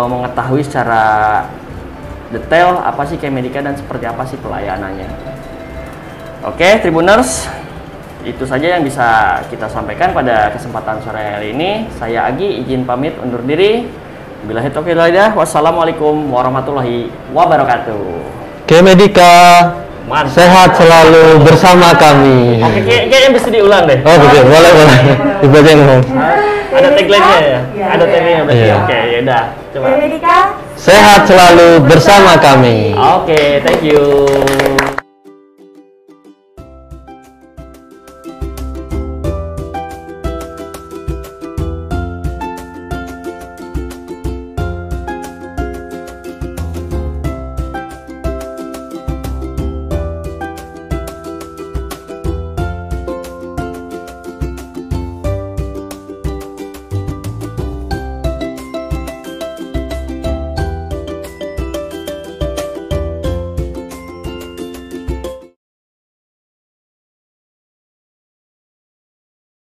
mengetahui secara detail apa sih K-Medica dan seperti apa sih pelayanannya. Oke, Tribuners, itu saja yang bisa kita sampaikan pada kesempatan sore hari ini. Saya Agi izin pamit undur diri. Billahi taufiq wal hidayah. Wassalamualaikum warahmatullahi wabarakatuh. K-Medica, Mantap. sehat selalu bersama kami. Oke, kayaknya bisa diulang deh. Oh, betul. Boleh, boleh. Dibaca ngomong. Ada tagline-nya ya? Iya. Ada tagline-nya berarti. Iya. Oke, ya udah. Coba. K-Medica Sehat selalu bersama kami. Oke, thank you.